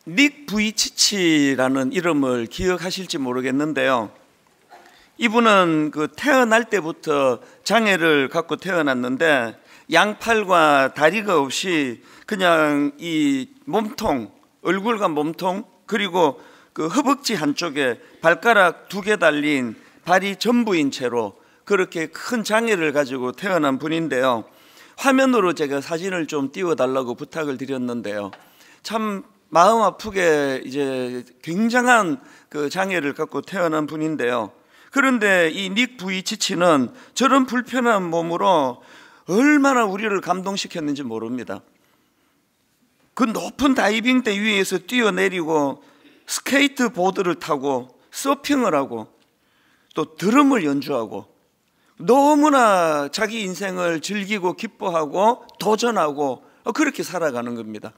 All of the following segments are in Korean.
닉 부이치치라는 이름을 기억하실지 모르겠는데요. 이분은 태어날 때부터 장애를 갖고 태어났는데 양팔과 다리가 없이 그냥 이 몸통, 얼굴과 몸통, 그리고 허벅지 한쪽에 발가락 2개 달린 발이 전부인 채로 그렇게 큰 장애를 가지고 태어난 분인데요. 화면으로 제가 사진을 좀 띄워달라고 부탁을 드렸는데요. 참 마음 아프게 이제 굉장한 장애를 갖고 태어난 분인데요. 그런데 이 닉 부이치치는 저런 불편한 몸으로 얼마나 우리를 감동시켰는지 모릅니다. 그 높은 다이빙대 위에서 뛰어내리고 스케이트보드를 타고 서핑을 하고 또 드럼을 연주하고 너무나 자기 인생을 즐기고 기뻐하고 도전하고 그렇게 살아가는 겁니다.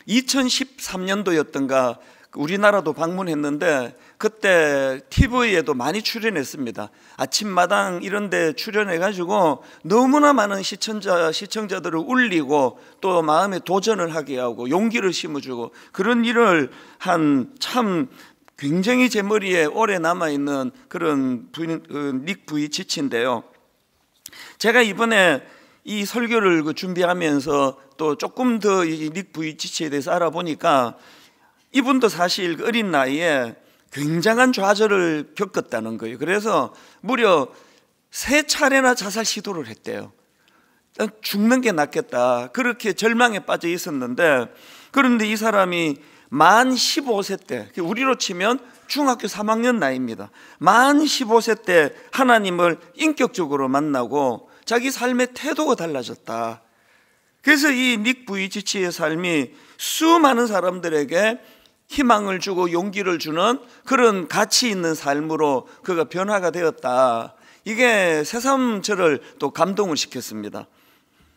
2013년도였던가 우리나라도 방문했는데 그때 TV에도 많이 출연했습니다. 아침마당 이런 데 출연해가지고 너무나 많은 시청자들을 울리고 또 마음에 도전을 하게 하고 용기를 심어주고 그런 일을 한 참 굉장히 제 머리에 오래 남아있는 그런 닉 부이치치인데요. 제가 이번에 이 설교를 준비하면서 또 조금 더 이 닉 부이치치에 대해서 알아보니까 이분도 사실 어린 나이에 굉장한 좌절을 겪었다는 거예요. 그래서 무려 3차례나 자살 시도를 했대요. 죽는 게 낫겠다 그렇게 절망에 빠져 있었는데, 그런데 이 사람이 만 15세 때, 우리로 치면 중학교 3학년 나이입니다. 만 15세 때 하나님을 인격적으로 만나고 자기 삶의 태도가 달라졌다. 그래서 이 닉 부이치치의 삶이 수많은 사람들에게 희망을 주고 용기를 주는 그런 가치 있는 삶으로 그가 변화가 되었다. 이게 새삼 저를 또 감동을 시켰습니다.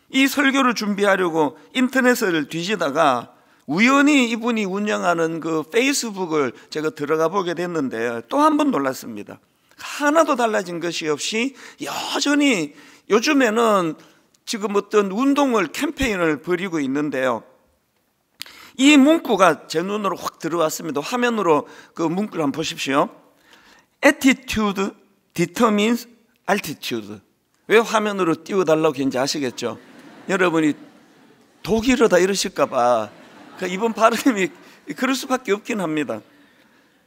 이 설교를 준비하려고 인터넷을 뒤지다가 우연히 이분이 운영하는 페이스북을 제가 들어가 보게 됐는데 또 한 번 놀랐습니다. 하나도 달라진 것이 없이 여전히 요즘에는 지금 어떤 운동을 캠페인을 벌이고 있는데요. 이 문구가 제 눈으로 확 들어왔습니다. 화면으로 그 문구를 한번 보십시오. Attitude determines altitude. 왜 화면으로 띄워달라고 했는지 아시겠죠? 여러분이 독일어다 이러실까 봐 이번 발음이 그럴 수밖에 없긴 합니다.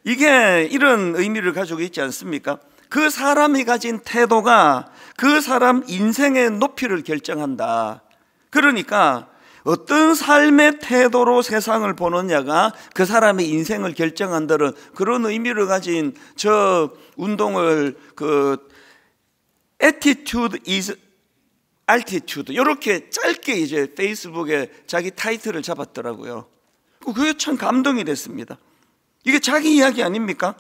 이게 이런 의미를 가지고 있지 않습니까? 그 사람이 가진 태도가 그 사람 인생의 높이를 결정한다. 그러니까 어떤 삶의 태도로 세상을 보느냐가 그 사람의 인생을 결정한다는 그런 의미를 가진 저 운동을 Attitude is altitude 이렇게 짧게 이제 페이스북에 자기 타이틀을 잡았더라고요. 그게 참 감동이 됐습니다. 이게 자기 이야기 아닙니까?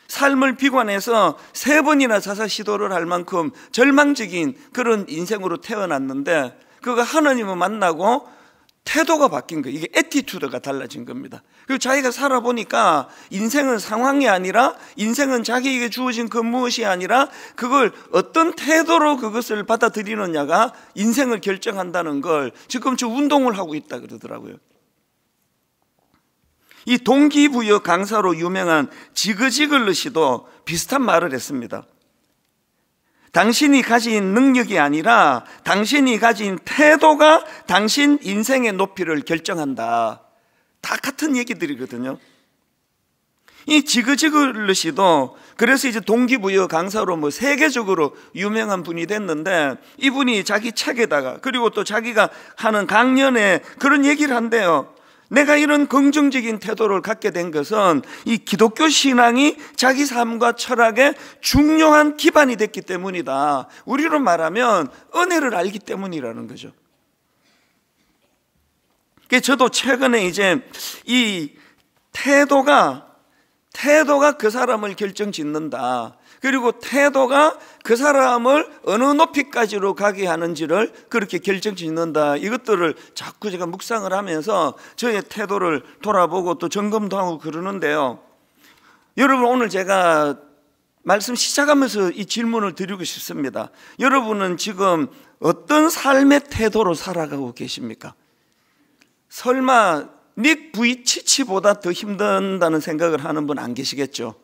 삶을 비관해서 3번이나 자살 시도를 할 만큼 절망적인 그런 인생으로 태어났는데 그가 하나님을 만나고 태도가 바뀐 거예요. 이게 애티튜드가 달라진 겁니다. 그리고 자기가 살아보니까 인생은 상황이 아니라, 인생은 자기에게 주어진 그 무엇이 아니라 그걸 어떤 태도로 그것을 받아들이느냐가 인생을 결정한다는 걸 지금 저 운동을 하고 있다 그러더라고요. 이 동기부여 강사로 유명한 지그지글르시도 비슷한 말을 했습니다. 당신이 가진 능력이 아니라 당신이 가진 태도가 당신 인생의 높이를 결정한다. 다 같은 얘기들이거든요. 이 지그지글르시도 그래서 이제 동기부여 강사로 세계적으로 유명한 분이 됐는데, 이분이 자기 책에다가 그리고 또 자기가 하는 강연에 그런 얘기를 한대요. 내가 이런 긍정적인 태도를 갖게 된 것은 이 기독교 신앙이 자기 삶과 철학의 중요한 기반이 됐기 때문이다. 우리로 말하면 은혜를 알기 때문이라는 거죠. 저도 최근에 이제 이 태도가 그 사람을 결정짓는다. 그리고 태도가 그 사람을 어느 높이까지로 가게 하는지를 그렇게 결정짓는다. 이것들을 자꾸 제가 묵상을 하면서 저의 태도를 돌아보고 또 점검도 하고 그러는데요. 여러분, 오늘 제가 말씀 시작하면서 이 질문을 드리고 싶습니다. 여러분은 지금 어떤 삶의 태도로 살아가고 계십니까? 설마 닉 부이치치보다 더 힘든다는 생각을 하는 분 안 계시겠죠?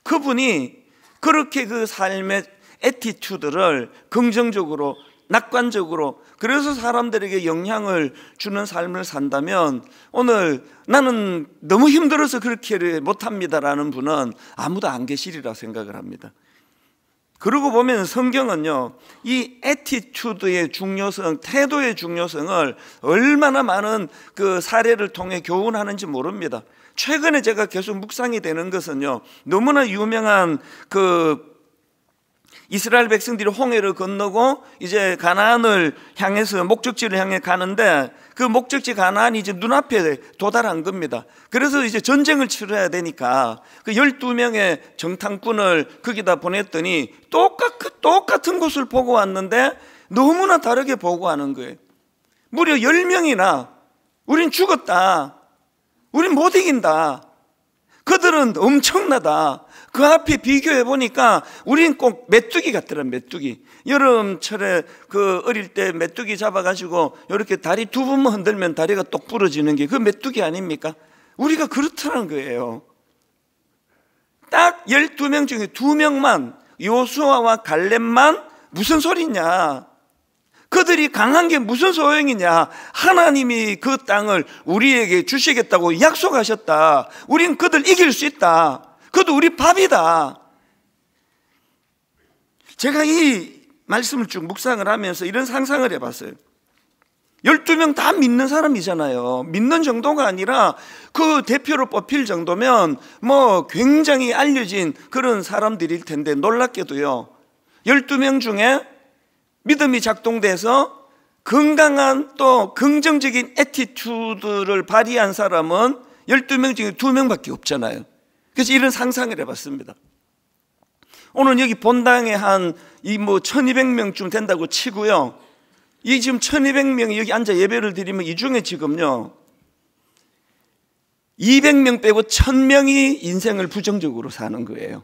그분이 그렇게 그 삶의 애티튜드를 긍정적으로, 낙관적으로, 그래서 사람들에게 영향을 주는 삶을 산다면, 오늘 나는 너무 힘들어서 그렇게 못합니다라는 분은 아무도 안 계시리라 생각을 합니다. 그러고 보면 성경은요, 이 애티튜드의 중요성, 태도의 중요성을 얼마나 많은 그 사례를 통해 교훈하는지 모릅니다. 최근에 제가 계속 묵상이 되는 것은요, 너무나 유명한 그 이스라엘 백성들이 홍해를 건너고 이제 가나안을 향해서 목적지를 향해 가는데, 그 목적지 가나안이 이제 눈앞에 도달한 겁니다. 그래서 이제 전쟁을 치러야 되니까 그 12명의 정탐꾼을 거기다 보냈더니 똑같은 곳을 보고 왔는데 너무나 다르게 보고하는 거예요. 무려 10명이나 우린 죽었다, 우린 못 이긴다, 그들은 엄청나다. 그 앞에 비교해 보니까 우린 꼭 메뚜기 같더라, 메뚜기. 여름철에 그 어릴 때 메뚜기 잡아가지고 이렇게 다리 두 번만 흔들면 다리가 똑 부러지는 게 그 메뚜기 아닙니까? 우리가 그렇다는 거예요. 딱 12명 중에 2명만, 요수아와 갈렙만 무슨 소리냐, 그들이 강한 게 무슨 소용이냐, 하나님이 그 땅을 우리에게 주시겠다고 약속하셨다, 우린 그들 이길 수 있다, 그것도 우리 밥이다. 제가 이 말씀을 쭉 묵상을 하면서 이런 상상을 해봤어요. 12명 다 믿는 사람이잖아요. 믿는 정도가 아니라 그 대표로 뽑힐 정도면 뭐 굉장히 알려진 그런 사람들일 텐데, 놀랍게도요, 12명 중에 믿음이 작동돼서 건강한 또 긍정적인 애티튜드를 발휘한 사람은 12명 중에 2명밖에 없잖아요. 그래서 이런 상상을 해봤습니다. 오늘 여기 본당에 한 1200명쯤 된다고 치고요, 이 지금 1200명이 여기 앉아 예배를 드리면 이 중에 지금요 200명 빼고 1000명이 인생을 부정적으로 사는 거예요.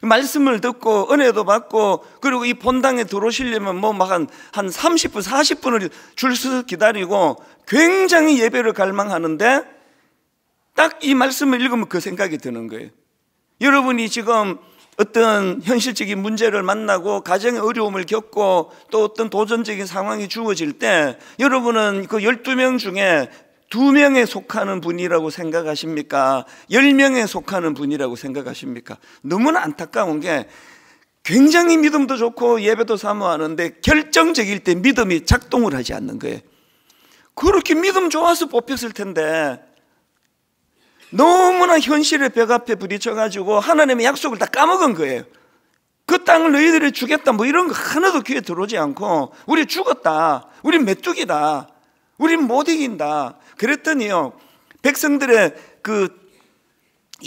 말씀을 듣고 은혜도 받고, 그리고 이 본당에 들어오시려면 뭐 막 한 30분 40분을 줄 서서 기다리고 굉장히 예배를 갈망하는데, 딱 이 말씀을 읽으면 그 생각이 드는 거예요. 여러분이 지금 어떤 현실적인 문제를 만나고 가정의 어려움을 겪고 또 어떤 도전적인 상황이 주어질 때, 여러분은 그 12명 중에 2명에 속하는 분이라고 생각하십니까? 10명에 속하는 분이라고 생각하십니까? 너무나 안타까운 게, 굉장히 믿음도 좋고 예배도 사모하는데 결정적일 때 믿음이 작동을 하지 않는 거예요. 그렇게 믿음 좋아서 뽑혔을 텐데 너무나 현실의 벽 앞에 부딪혀가지고 하나님의 약속을 다 까먹은 거예요. 그 땅을 너희들이 주겠다 뭐 이런 거 하나도 귀에 들어오지 않고, 우리 죽었다, 우린 메뚜기다, 우린 못 이긴다. 그랬더니요, 백성들의 그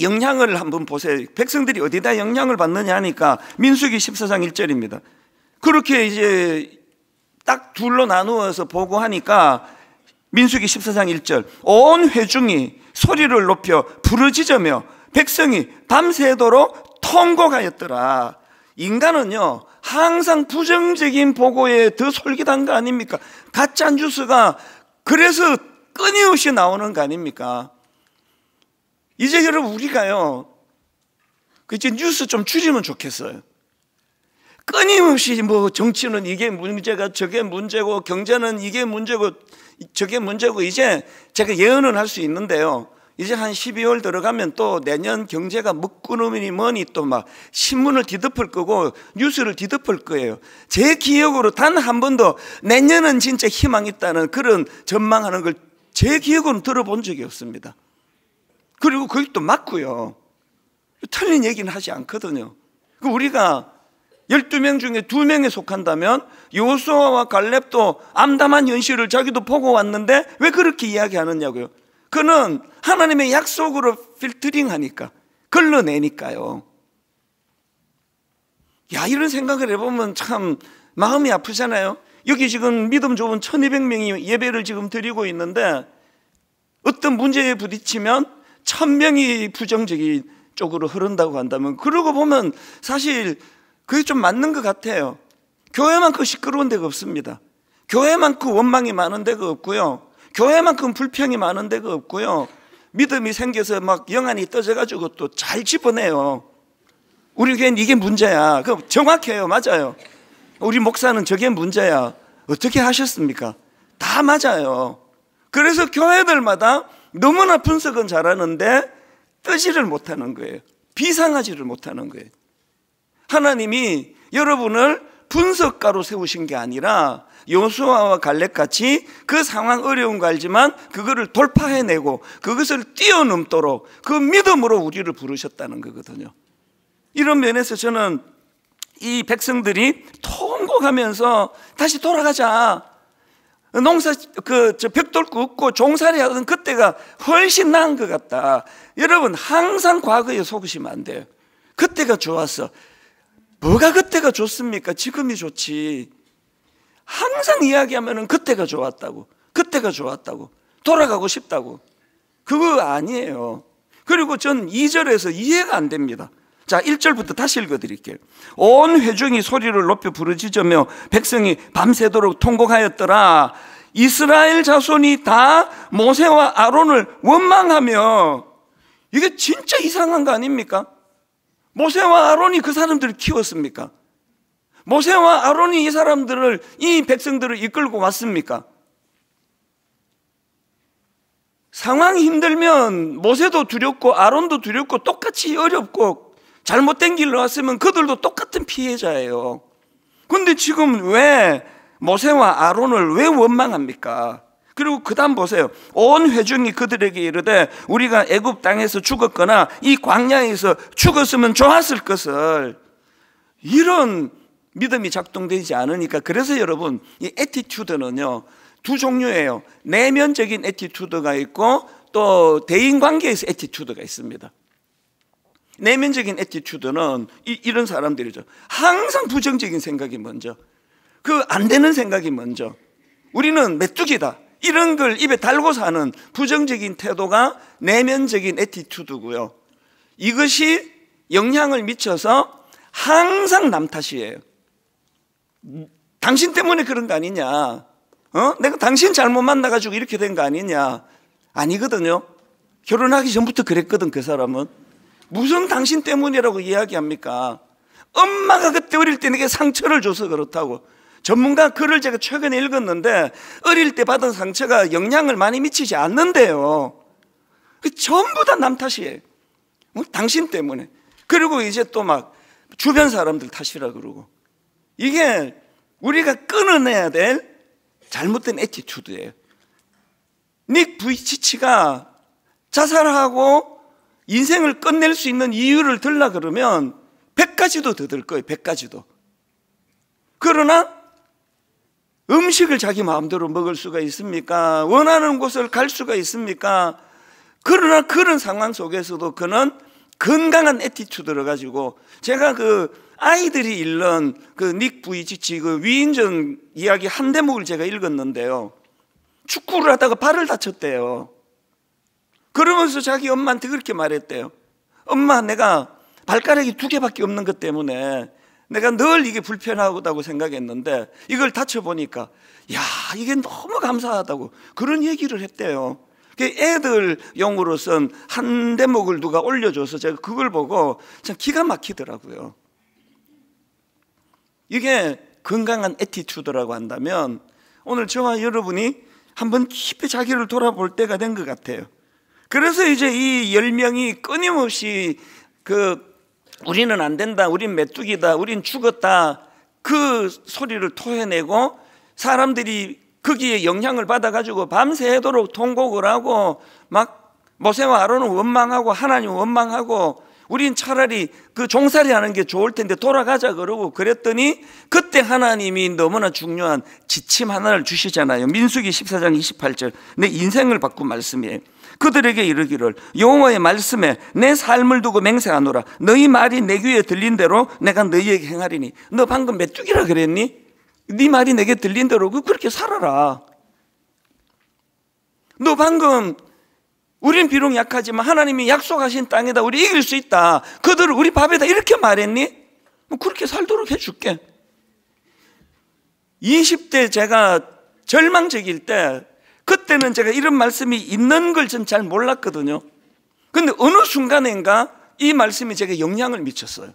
영향을 한번 보세요. 백성들이 어디다 영향을 받느냐 하니까 민수기 14장 1절입니다. 그렇게 이제 딱 둘로 나누어서 보고하니까 민수기 14장 1절, 온 회중이 소리를 높여 부르짖으며 백성이 밤새도록 통곡하였더라. 인간은요 항상 부정적인 보고에 더 솔깃한 거 아닙니까? 가짜 뉴스가 그래서 끊임없이 나오는 거 아닙니까? 이제 여러분 우리가요, 이제 뉴스 좀 줄이면 좋겠어요. 끊임없이 뭐 정치는 이게 문제가 저게 문제고, 경제는 이게 문제고 저게 문제고, 이제 제가 예언은 할 수 있는데요, 이제 한 12월 들어가면 또 내년 경제가 먹구름이니 뭐니 또 막 신문을 뒤덮을 거고 뉴스를 뒤덮을 거예요. 제 기억으로 단 한 번도 내년은 진짜 희망 있다는 그런 전망하는 걸 제 기억으로는 들어본 적이 없습니다. 그리고 그게 또 맞고요, 틀린 얘기는 하지 않거든요. 우리가 12명 중에 2명에 속한다면 요수아와 갈렙도 암담한 현실을 자기도 보고 왔는데 왜 그렇게 이야기하느냐고요. 그는 하나님의 약속으로 필터링하니까, 걸러내니까요. 야, 이런 생각을 해보면 참 마음이 아프잖아요. 여기 지금 믿음 좋은 1200명이 예배를 지금 드리고 있는데, 어떤 문제에 부딪히면 1000명이 부정적인 쪽으로 흐른다고 한다면, 그러고 보면 사실 그게 좀 맞는 것 같아요. 교회만큼 시끄러운 데가 없습니다. 교회만큼 원망이 많은 데가 없고요, 교회만큼 불평이 많은 데가 없고요. 믿음이 생겨서 막 영안이 떠져가지고 또 잘 짚어내요. 우리 교회는 이게 문제야. 그 정확해요. 맞아요. 우리 목사는 저게 문제야. 어떻게 하셨습니까? 다 맞아요. 그래서 교회들마다 너무나 분석은 잘하는데 뜨지를 못하는 거예요. 비상하지를 못하는 거예요. 하나님이 여러분을 분석가로 세우신 게 아니라 여호수아와 갈렙같이 그 상황 어려운 거 알지만 그거를 돌파해내고 그것을 뛰어넘도록 그 믿음으로 우리를 부르셨다는 거거든요. 이런 면에서 저는 이 백성들이 통곡하면서 다시 돌아가자, 농사 벽돌 굽고 종살이 하던 그때가 훨씬 나은 것 같다. 여러분 항상 과거에 속으시면 안 돼요. 그때가 좋았어. 뭐가 그때가 좋습니까? 지금이 좋지. 항상 이야기하면 그때가 좋았다고, 그때가 좋았다고, 돌아가고 싶다고. 그거 아니에요. 그리고 전 2절에서 이해가 안 됩니다. 자, 1절부터 다시 읽어드릴게요. 온 회중이 소리를 높여 부르짖으며 백성이 밤새도록 통곡하였더라. 이스라엘 자손이 다 모세와 아론을 원망하며, 이게 진짜 이상한 거 아닙니까? 모세와 아론이 그 사람들을 키웠습니까? 모세와 아론이 이 사람들을, 이 백성들을 이끌고 왔습니까? 상황이 힘들면 모세도 두렵고 아론도 두렵고 똑같이 어렵고 잘못된 길로 왔으면 그들도 똑같은 피해자예요. 그런데 지금 왜 모세와 아론을 왜 원망합니까? 그리고 그 다음 보세요. 온 회중이 그들에게 이르되 우리가 애굽 땅에서 죽었거나 이 광야에서 죽었으면 좋았을 것을. 이런 믿음이 작동되지 않으니까. 그래서 여러분, 이 애티튜드는요 두 종류예요. 내면적인 애티튜드가 있고 또 대인관계에서 애티튜드가 있습니다. 내면적인 애티튜드는 이런 사람들이죠. 항상 부정적인 생각이 먼저, 그 안 되는 생각이 먼저, 우리는 메뚜기다, 이런 걸 입에 달고 사는 부정적인 태도가 내면적인 애티튜드고요. 이것이 영향을 미쳐서 항상 남 탓이에요. 당신 때문에 그런 거 아니냐, 내가 당신 잘못 만나가지고 이렇게 된 거 아니냐. 아니거든요. 결혼하기 전부터 그랬거든. 그 사람은 무슨 당신 때문이라고 이야기합니까? 엄마가 그때 어릴 때 내게 상처를 줘서 그렇다고. 전문가 글을 제가 최근에 읽었는데 어릴 때 받은 상처가 영향을 많이 미치지 않는데요, 전부 다 남 탓이에요. 당신 때문에. 그리고 이제 또 막 주변 사람들 탓이라 그러고. 이게 우리가 끊어내야 될 잘못된 애티튜드예요. 닉 부이치치가 자살하고 인생을 끝낼 수 있는 이유를 들라 그러면 100가지도 더 들 거예요. 100가지도. 그러나 음식을 자기 마음대로 먹을 수가 있습니까? 원하는 곳을 갈 수가 있습니까? 그러나 그런 상황 속에서도 그는 건강한 애티튜드를 가지고, 제가 그 아이들이 읽는 그 닉 부이치치 그 위인전 이야기 한 대목을 제가 읽었는데요, 축구를 하다가 발을 다쳤대요. 그러면서 자기 엄마한테 그렇게 말했대요. 엄마, 내가 발가락이 2개밖에 없는 것 때문에 내가 늘 이게 불편하다고 생각했는데 이걸 다쳐보니까 야, 이게 너무 감사하다고 그런 얘기를 했대요. 애들용으로선 한 대목을 누가 올려줘서 제가 그걸 보고 참 기가 막히더라고요. 이게 건강한 애티튜드라고 한다면 오늘 저와 여러분이 한번 깊이 자기를 돌아볼 때가 된 것 같아요. 그래서 이제 이 10명이 끊임없이 우리는 안 된다, 우린 메뚜기다, 우린 죽었다, 그 소리를 토해내고 사람들이 거기에 영향을 받아가지고 밤새도록 통곡을 하고 막 모세와 아론은 원망하고 하나님 원망하고 우린 차라리 그 종살이 하는 게 좋을 텐데 돌아가자 그러고 그랬더니 그때 하나님이 너무나 중요한 지침 하나를 주시잖아요. 민수기 14장 28절, 내 인생을 바꾼 말씀이에요. 그들에게 이르기를 여호와의 말씀에 내 삶을 두고 맹세하노라. 너희 말이 내 귀에 들린 대로 내가 너희에게 행하리니. 너 방금 메뚜기라 그랬니? 네 말이 내게 들린 대로 그렇게 살아라. 너 방금 우린 비록 약하지만 하나님이 약속하신 땅에다 우리 이길 수 있다, 그들을 우리 밥에다 이렇게 말했니? 그렇게 살도록 해줄게. 20대 제가 절망적일 때 그때는 제가 이런 말씀이 있는 걸 전 잘 몰랐거든요. 근데 어느 순간인가 이 말씀이 제게 영향을 미쳤어요.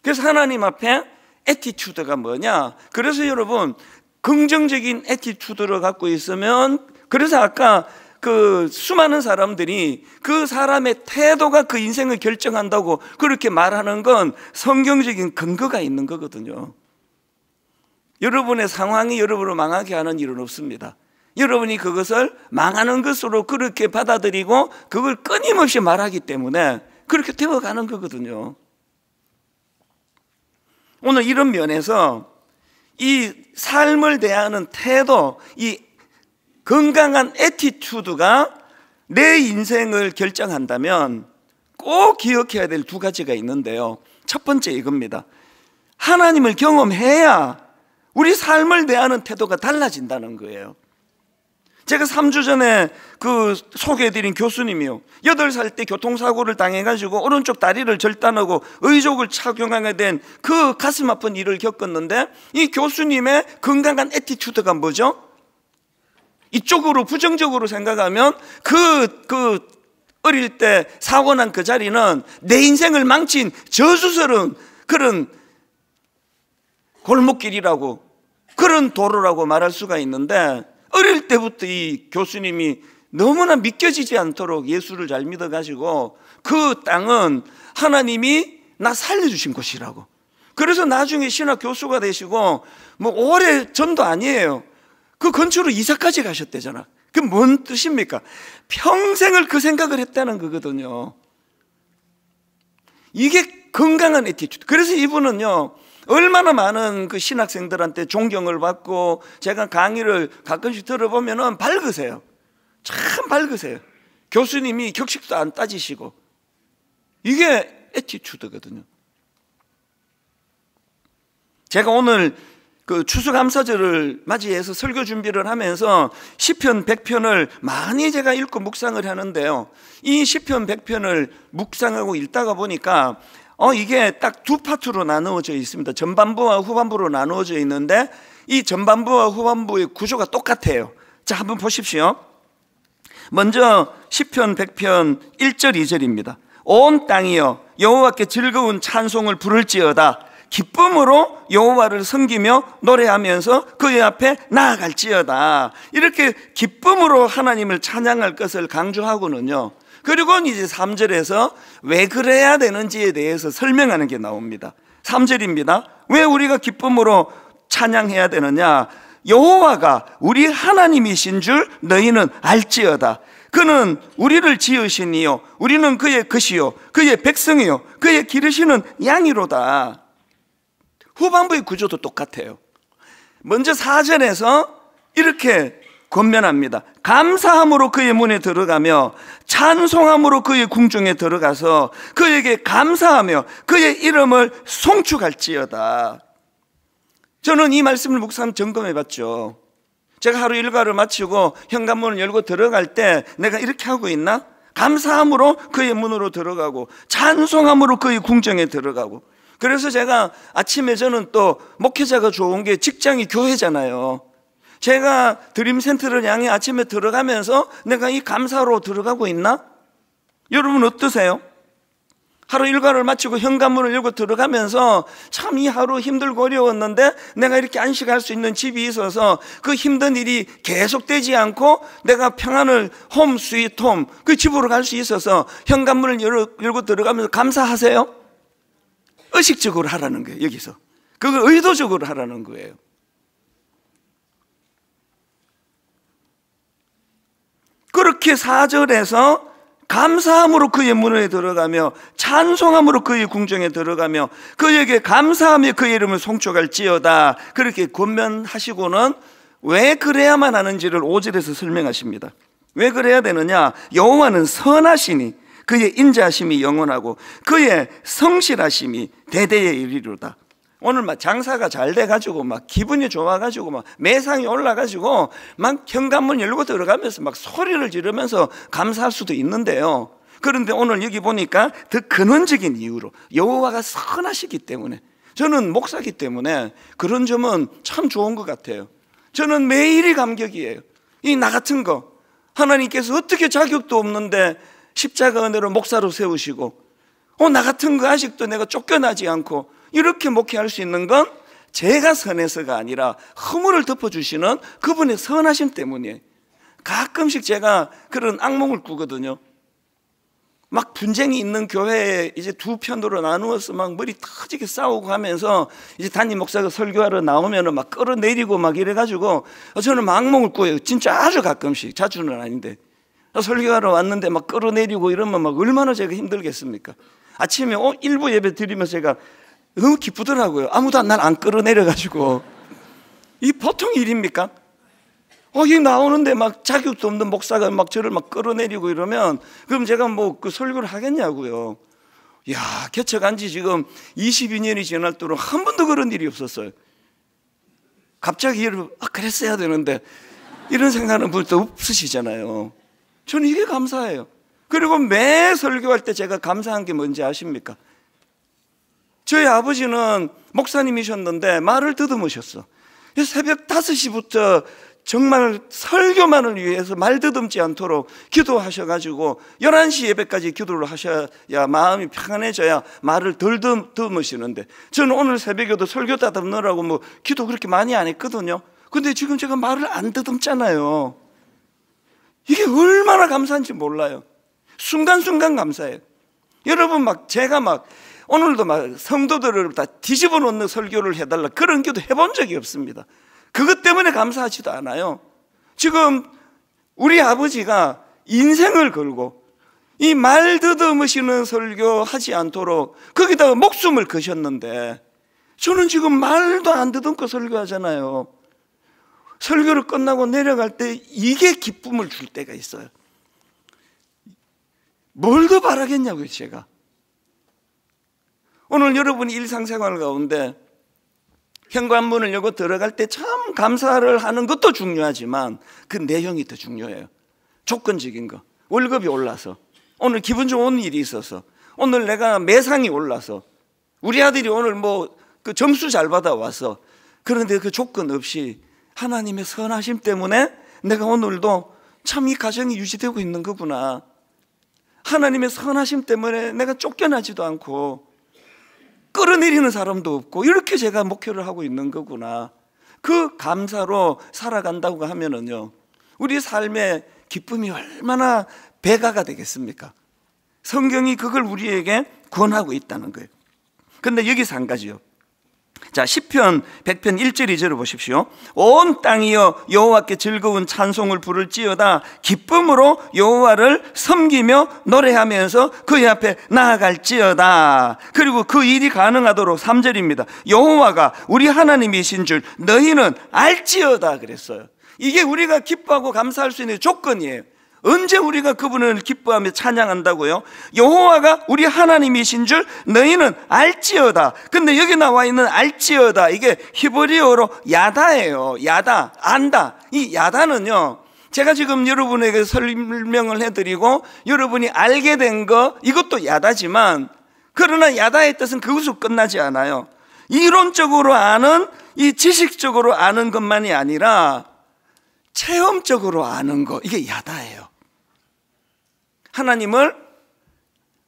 그래서 하나님 앞에 애티튜드가 뭐냐? 그래서 여러분, 긍정적인 애티튜드를 갖고 있으면, 그래서 아까 그 수많은 사람들이 그 사람의 태도가 그 인생을 결정한다고 그렇게 말하는 건 성경적인 근거가 있는 거거든요. 여러분의 상황이 여러분을 망하게 하는 일은 없습니다. 여러분이 그것을 망하는 것으로 그렇게 받아들이고 그걸 끊임없이 말하기 때문에 그렇게 되어가는 거거든요. 오늘 이런 면에서 이 삶을 대하는 태도, 이 건강한 애티튜드가 내 인생을 결정한다면 꼭 기억해야 될 두 가지가 있는데요. 첫 번째 이겁니다. 하나님을 경험해야 우리 삶을 대하는 태도가 달라진다는 거예요. 제가 3주 전에 그 소개해드린 교수님이요, 8살 때 교통사고를 당해가지고 오른쪽 다리를 절단하고 의족을 착용하게 된 그 가슴 아픈 일을 겪었는데, 이 교수님의 건강한 애티튜드가 뭐죠? 이쪽으로 부정적으로 생각하면 그 어릴 때 사고 난 그 자리는 내 인생을 망친 저주스러운 그런 골목길이라고, 그런 도로라고 말할 수가 있는데, 어릴 때부터 이 교수님이 너무나 믿겨지지 않도록 예수를 잘 믿어가지고 그 땅은 하나님이 나 살려주신 곳이라고, 그래서 나중에 신학 교수가 되시고 뭐 오래 전도 아니에요, 그 근처로 이사까지 가셨대잖아. 그게 뭔 뜻입니까? 평생을 그 생각을 했다는 거거든요. 이게 건강한 애티튜드. 그래서 이분은요, 얼마나 많은 그 신학생들한테 존경을 받고, 제가 강의를 가끔씩 들어보면은 밝으세요. 참 밝으세요. 교수님이 격식도 안 따지시고. 이게 애티튜드거든요. 제가 오늘 그 추수감사절을 맞이해서 설교 준비를 하면서 시편 100편을 많이 제가 읽고 묵상을 하는데요, 이 시편 100편을 묵상하고 읽다가 보니까 이게 딱 두 파트로 나누어져 있습니다. 전반부와 후반부로 나누어져 있는데 이 전반부와 후반부의 구조가 똑같아요. 자, 한번 보십시오. 먼저 시편 100편 1절 2절입니다. 온 땅이여 여호와께 즐거운 찬송을 부를지어다. 기쁨으로 여호와를 섬기며 노래하면서 그의 앞에 나아갈지어다. 이렇게 기쁨으로 하나님을 찬양할 것을 강조하고는요, 그리고 이제 3절에서 왜 그래야 되는지에 대해서 설명하는 게 나옵니다. 3절입니다. 왜 우리가 기쁨으로 찬양해야 되느냐? 여호와가 우리 하나님이신 줄 너희는 알지어다. 그는 우리를 지으시니요 우리는 그의 것이요 그의 백성이요 그의 기르시는 양이로다. 후반부의 구조도 똑같아요. 먼저 4절에서 이렇게 권면합니다. 감사함으로 그의 문에 들어가며 찬송함으로 그의 궁중에 들어가서 그에게 감사하며 그의 이름을 송축할지어다. 저는 이 말씀을 묵상 점검해 봤죠. 제가 하루 일과를 마치고 현관문을 열고 들어갈 때 내가 이렇게 하고 있나? 감사함으로 그의 문으로 들어가고 찬송함으로 그의 궁정에 들어가고. 그래서 제가 아침에, 저는 또 목회자가 좋은 게 직장이 교회잖아요. 제가 드림센터를 향해 아침에 들어가면서 내가 이 감사로 들어가고 있나? 여러분 어떠세요? 하루 일과를 마치고 현관문을 열고 들어가면서 참 이 하루 힘들고 어려웠는데 내가 이렇게 안식할 수 있는 집이 있어서 그 힘든 일이 계속되지 않고 내가 평안을 홈 스윗 홈 그 집으로 갈 수 있어서 현관문을 열고 들어가면서 감사하세요? 의식적으로 하라는 거예요. 여기서 그걸 의도적으로 하라는 거예요. 그렇게 4절에서 감사함으로 그의 문에 들어가며 찬송함으로 그의 궁정에 들어가며 그에게 감사하며 그의 이름을 송축할지어다, 그렇게 권면하시고는 왜 그래야만 하는지를 5절에서 설명하십니다. 왜 그래야 되느냐? 여호와는 선하시니 그의 인자하심이 영원하고 그의 성실하심이 대대에 이르리로다. 오늘 막 장사가 잘 돼가지고 막 기분이 좋아가지고 막 매상이 올라가지고 막 현관문 열고 들어가면서 막 소리를 지르면서 감사할 수도 있는데요, 그런데 오늘 여기 보니까 더 근원적인 이유로 여호와가 선하시기 때문에, 저는 목사기 때문에 그런 점은 참 좋은 것 같아요. 저는 매일이 감격이에요. 이 나 같은 거 하나님께서 어떻게 자격도 없는데 십자가 은혜로 목사로 세우시고, 나 같은 거 아직도 내가 쫓겨나지 않고 이렇게 목회할 수 있는 건 제가 선해서가 아니라 허물을 덮어주시는 그분의 선하심 때문이에요. 가끔씩 제가 그런 악몽을 꾸거든요. 막 분쟁이 있는 교회에 이제 두 편으로 나누어서 막 머리 터지게 싸우고 하면서 이제 담임 목사가 설교하러 나오면은 막 끌어내리고 막 이래가지고 저는 막 악몽을 꾸어요. 진짜 아주 가끔씩, 자주는 아닌데. 설교하러 왔는데 막 끌어내리고 이러면 막 얼마나 제가 힘들겠습니까? 아침에 일부 예배 드리면서 제가 너무 기쁘더라고요. 아무도 날 안 끌어내려가지고. 이 보통 일입니까? 이 나오는데 막 자격도 없는 목사가 막 저를 막 끌어내리고 이러면 그럼 제가 뭐 그 설교를 하겠냐고요. 야, 개척한 지 지금 22년이 지났도록 한 번도 그런 일이 없었어요. 갑자기 그랬어야 되는데 이런 생각은 또 없으시잖아요. 저는 이게 감사해요. 그리고 매 설교할 때 제가 감사한 게 뭔지 아십니까? 저희 아버지는 목사님이셨는데 말을 더듬으셨어. 새벽 5시부터 정말 설교만을 위해서 말 더듬지 않도록 기도하셔가지고 11시 예배까지 기도를 하셔야 마음이 평안해져야 말을 덜 더듬으시는데, 저는 오늘 새벽에도 설교 더듬느라고 뭐 기도 그렇게 많이 안 했거든요. 근데 지금 제가 말을 안 더듬잖아요. 이게 얼마나 감사한지 몰라요. 순간순간 감사해요. 여러분 제가 오늘도 성도들을 다 뒤집어 놓는 설교를 해달라 그런 기도 해본 적이 없습니다. 그것 때문에 감사하지도 않아요. 지금 우리 아버지가 인생을 걸고 이 말 더듬으시는 설교 하지 않도록 거기다가 목숨을 거셨는데, 저는 지금 말도 안 더듬고 설교하잖아요. 설교를 끝나고 내려갈 때 이게 기쁨을 줄 때가 있어요. 뭘 더 바라겠냐고요, 제가. 오늘 여러분이 일상생활 가운데 현관문을 열고 들어갈 때 참 감사를 하는 것도 중요하지만 그 내용이 더 중요해요. 조건적인 거. 월급이 올라서, 오늘 기분 좋은 일이 있어서, 오늘 내가 매상이 올라서, 우리 아들이 오늘 그 점수 잘 받아와서. 그런데 그 조건 없이 하나님의 선하심 때문에 내가 오늘도 참 이 가정이 유지되고 있는 거구나. 하나님의 선하심 때문에 내가 쫓겨나지도 않고 끌어내리는 사람도 없고 이렇게 제가 목표를 하고 있는 거구나. 그 감사로 살아간다고 하면은요, 우리 삶의 기쁨이 얼마나 배가가 되겠습니까? 성경이 그걸 우리에게 권하고 있다는 거예요. 그런데 여기서 한 가지요. 자, 시편 100편 1절 2절을 보십시오. 온 땅이여 여호와께 즐거운 찬송을 부를지어다. 기쁨으로 여호와를 섬기며 노래하면서 그의 앞에 나아갈지어다. 그리고 그 일이 가능하도록 3절입니다. 여호와가 우리 하나님이신 줄 너희는 알지어다 그랬어요. 이게 우리가 기뻐하고 감사할 수 있는 조건이에요. 언제 우리가 그분을 기뻐하며 찬양한다고요? 여호와가 우리 하나님이신 줄 너희는 알지어다. 근데 여기 나와 있는 알지어다, 이게 히브리어로 야다예요. 야다, 안다. 이 야다는요, 제가 지금 여러분에게 설명을 해드리고 여러분이 알게 된 거, 이것도 야다지만, 그러나 야다의 뜻은 그것으로 끝나지 않아요. 이론적으로 아는, 이 지식적으로 아는 것만이 아니라 체험적으로 아는 거, 이게 야다예요. 하나님을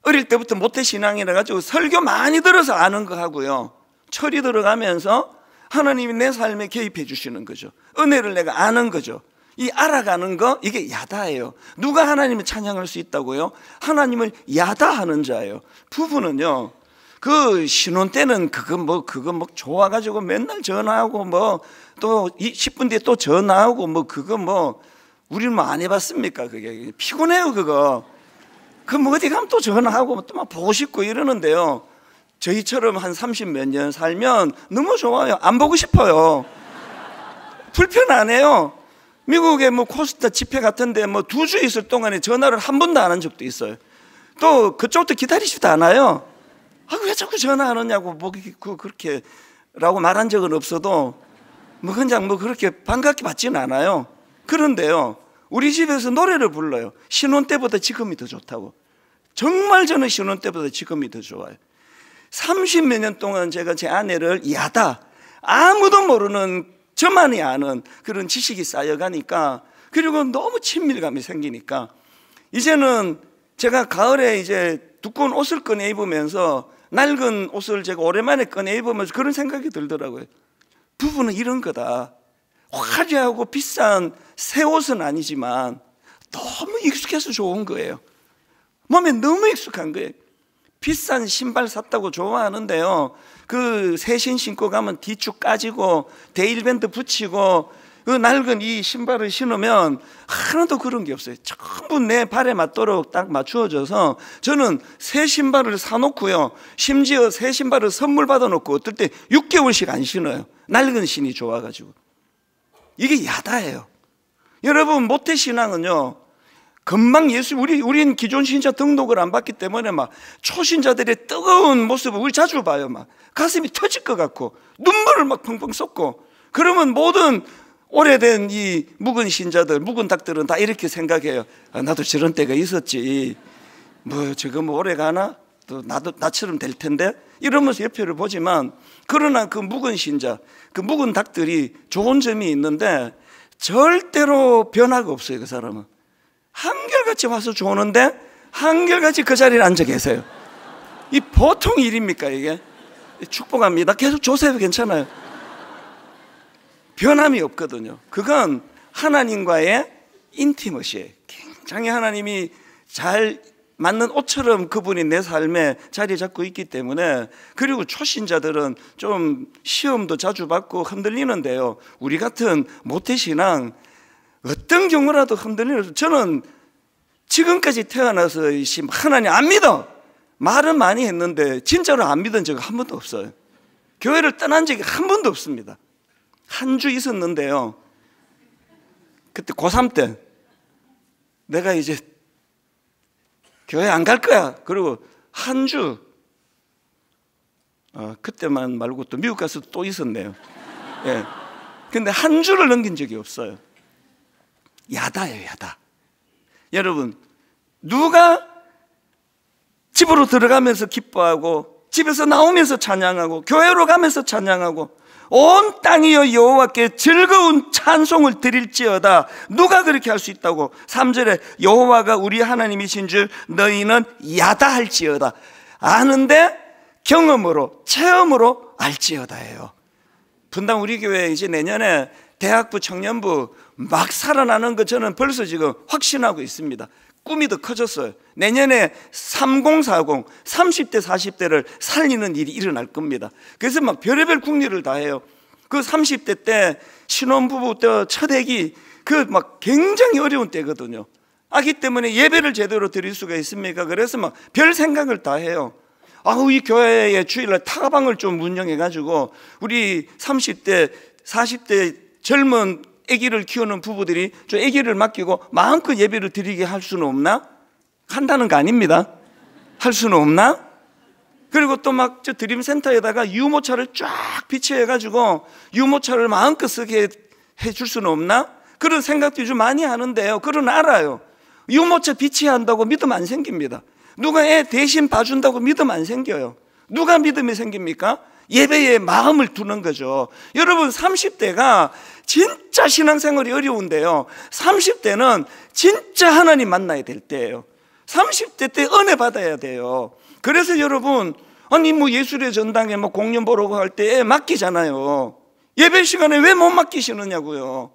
어릴 때부터 모태신앙이라 가지고 설교 많이 들어서 아는 거 하고요, 철이 들어가면서 하나님이 내 삶에 개입해 주시는 거죠. 은혜를 내가 아는 거죠. 이 알아가는 거, 이게 야다예요. 누가 하나님을 찬양할 수 있다고요? 하나님을 야다하는 자예요. 부부는요, 그 신혼 때는 그거 좋아가지고 맨날 전화하고 또 10분 뒤에 또 전화하고 그거 우리는 안 해봤습니까? 그게 피곤해요. 그거 어디 가면 또 전화하고 또 막 보고 싶고 이러는데요, 저희처럼 한 30몇 년 살면 너무 좋아요. 안 보고 싶어요. 불편 안 해요. 미국에 코스타 집회 같은데 2주 있을 동안에 전화를 한 번도 안 한 적도 있어요. 또 그쪽도 기다리지도 않아요. 왜 자꾸 전화하느냐고 그렇게 라고 말한 적은 없어도 그냥 그렇게 반갑게 받지는 않아요. 그런데요, 우리 집에서 노래를 불러요. 신혼 때보다 지금이 더 좋다고. 정말 저는 신혼 때보다 지금이 더 좋아요. 30몇 년 동안 제가 제 아내를 야다, 아무도 모르는 저만이 아는 그런 지식이 쌓여가니까 그리고 너무 친밀감이 생기니까 이제는 제가 가을에 이제 두꺼운 옷을 꺼내 입으면서 낡은 옷을 제가 오랜만에 꺼내 입으면서 그런 생각이 들더라고요. 부부는 이런 거다. 화려하고 비싼 새 옷은 아니지만 너무 익숙해서 좋은 거예요. 몸에 너무 익숙한 거예요. 비싼 신발 샀다고 좋아하는데요, 그 새신 신고 가면 뒤축 까지고 데일밴드 붙이고 그 낡은 이 신발을 신으면 하나도 그런 게 없어요. 전부 내 발에 맞도록 딱 맞추어져서 저는 새 신발을 사놓고요, 심지어 새 신발을 선물 받아놓고 어떨 때 6개월씩 안 신어요. 낡은 신이 좋아가지고. 이게 야다예요. 여러분, 모태신앙은요, 금방 우린 기존 신자 등록을 안 받기 때문에 막 초신자들의 뜨거운 모습을 우리 자주 봐요. 막 가슴이 터질 것 같고 눈물을 막 펑펑 쏟고. 그러면 모든 오래된 이 묵은 신자들, 묵은 닭들은 다 이렇게 생각해요. 나도 저런 때가 있었지. 뭐 저거 뭐 오래 가나? 또 나처럼 될 텐데? 이러면서 옆에를 보지만, 그러나 그 묵은 신자, 그 묵은 닭들이 좋은 점이 있는데 절대로 변화가 없어요. 그 사람은 한결같이 와서 좋는데 한결같이 그 자리에 앉아 계세요. 이 보통 일입니까? 이게 축복합니다. 계속 조세도 괜찮아요. 변함이 없거든요. 그건 하나님과의 인티머시예요. 굉장히 하나님이 잘 맞는 옷처럼 그분이 내 삶에 자리 잡고 있기 때문에. 그리고 초신자들은 좀 시험도 자주 받고 흔들리는데요, 우리 같은 모태신앙 어떤 경우라도 흔들리는, 저는 지금까지 태어나서 하나님 안 믿어 말은 많이 했는데 진짜로 안 믿은 적은 한 번도 없어요. 교회를 떠난 적이 한 번도 없습니다. 한 주 있었는데요, 그때 고3 때 내가 이제 교회 안 갈 거야. 그리고 한 주, 그때만 말고 또 미국 가서 또 있었네요. 예. 근데 한 주를 넘긴 적이 없어요. 야다예요, 야다. 여러분, 누가 집으로 들어가면서 기뻐하고 집에서 나오면서 찬양하고 교회로 가면서 찬양하고 온 땅이여 여호와께 즐거운 찬송을 드릴지어다. 누가 그렇게 할 수 있다고? 3절에 여호와가 우리 하나님이신 줄 너희는 야다할지어다. 아는데 경험으로, 체험으로 알지어다예요. 분당 우리 교회 이제 내년에 대학부 청년부 막 살아나는 거 저는 벌써 지금 확신하고 있습니다. 꿈이 더 커졌어요. 내년에 3040, 30대 40대를 살리는 일이 일어날 겁니다. 그래서 막 별의별 국리를 다 해요. 그 30대 때 신혼부부 때 첫 아기, 그 막 굉장히 어려운 때거든요. 아기 때문에 예배를 제대로 드릴 수가 있습니까? 그래서 막 별 생각을 다 해요. 이 교회에 주일날 타가방을 좀 운영해가지고 우리 30대 40대 젊은 아기를 키우는 부부들이 저 아기를 맡기고 마음껏 예배를 드리게 할 수는 없나? 한다는 거 아닙니다. 할 수는 없나? 그리고 또 막 저 드림센터에다가 유모차를 쫙 비치해가지고 유모차를 마음껏 쓰게 해줄 수는 없나? 그런 생각도 요즘 많이 하는데요, 그건 알아요. 유모차 비치한다고 믿음 안 생깁니다. 누가 애 대신 봐준다고 믿음 안 생겨요. 누가 믿음이 생깁니까? 예배에 마음을 두는 거죠. 여러분, 30대가 진짜 신앙생활이 어려운데요, 30대는 진짜 하나님 만나야 될 때예요. 30대 때 은혜 받아야 돼요. 그래서 여러분, 아니 뭐 예술의 전당에 뭐 공연 보러 갈 때 맡기잖아요. 예배 시간에 왜 못 맡기시느냐고요.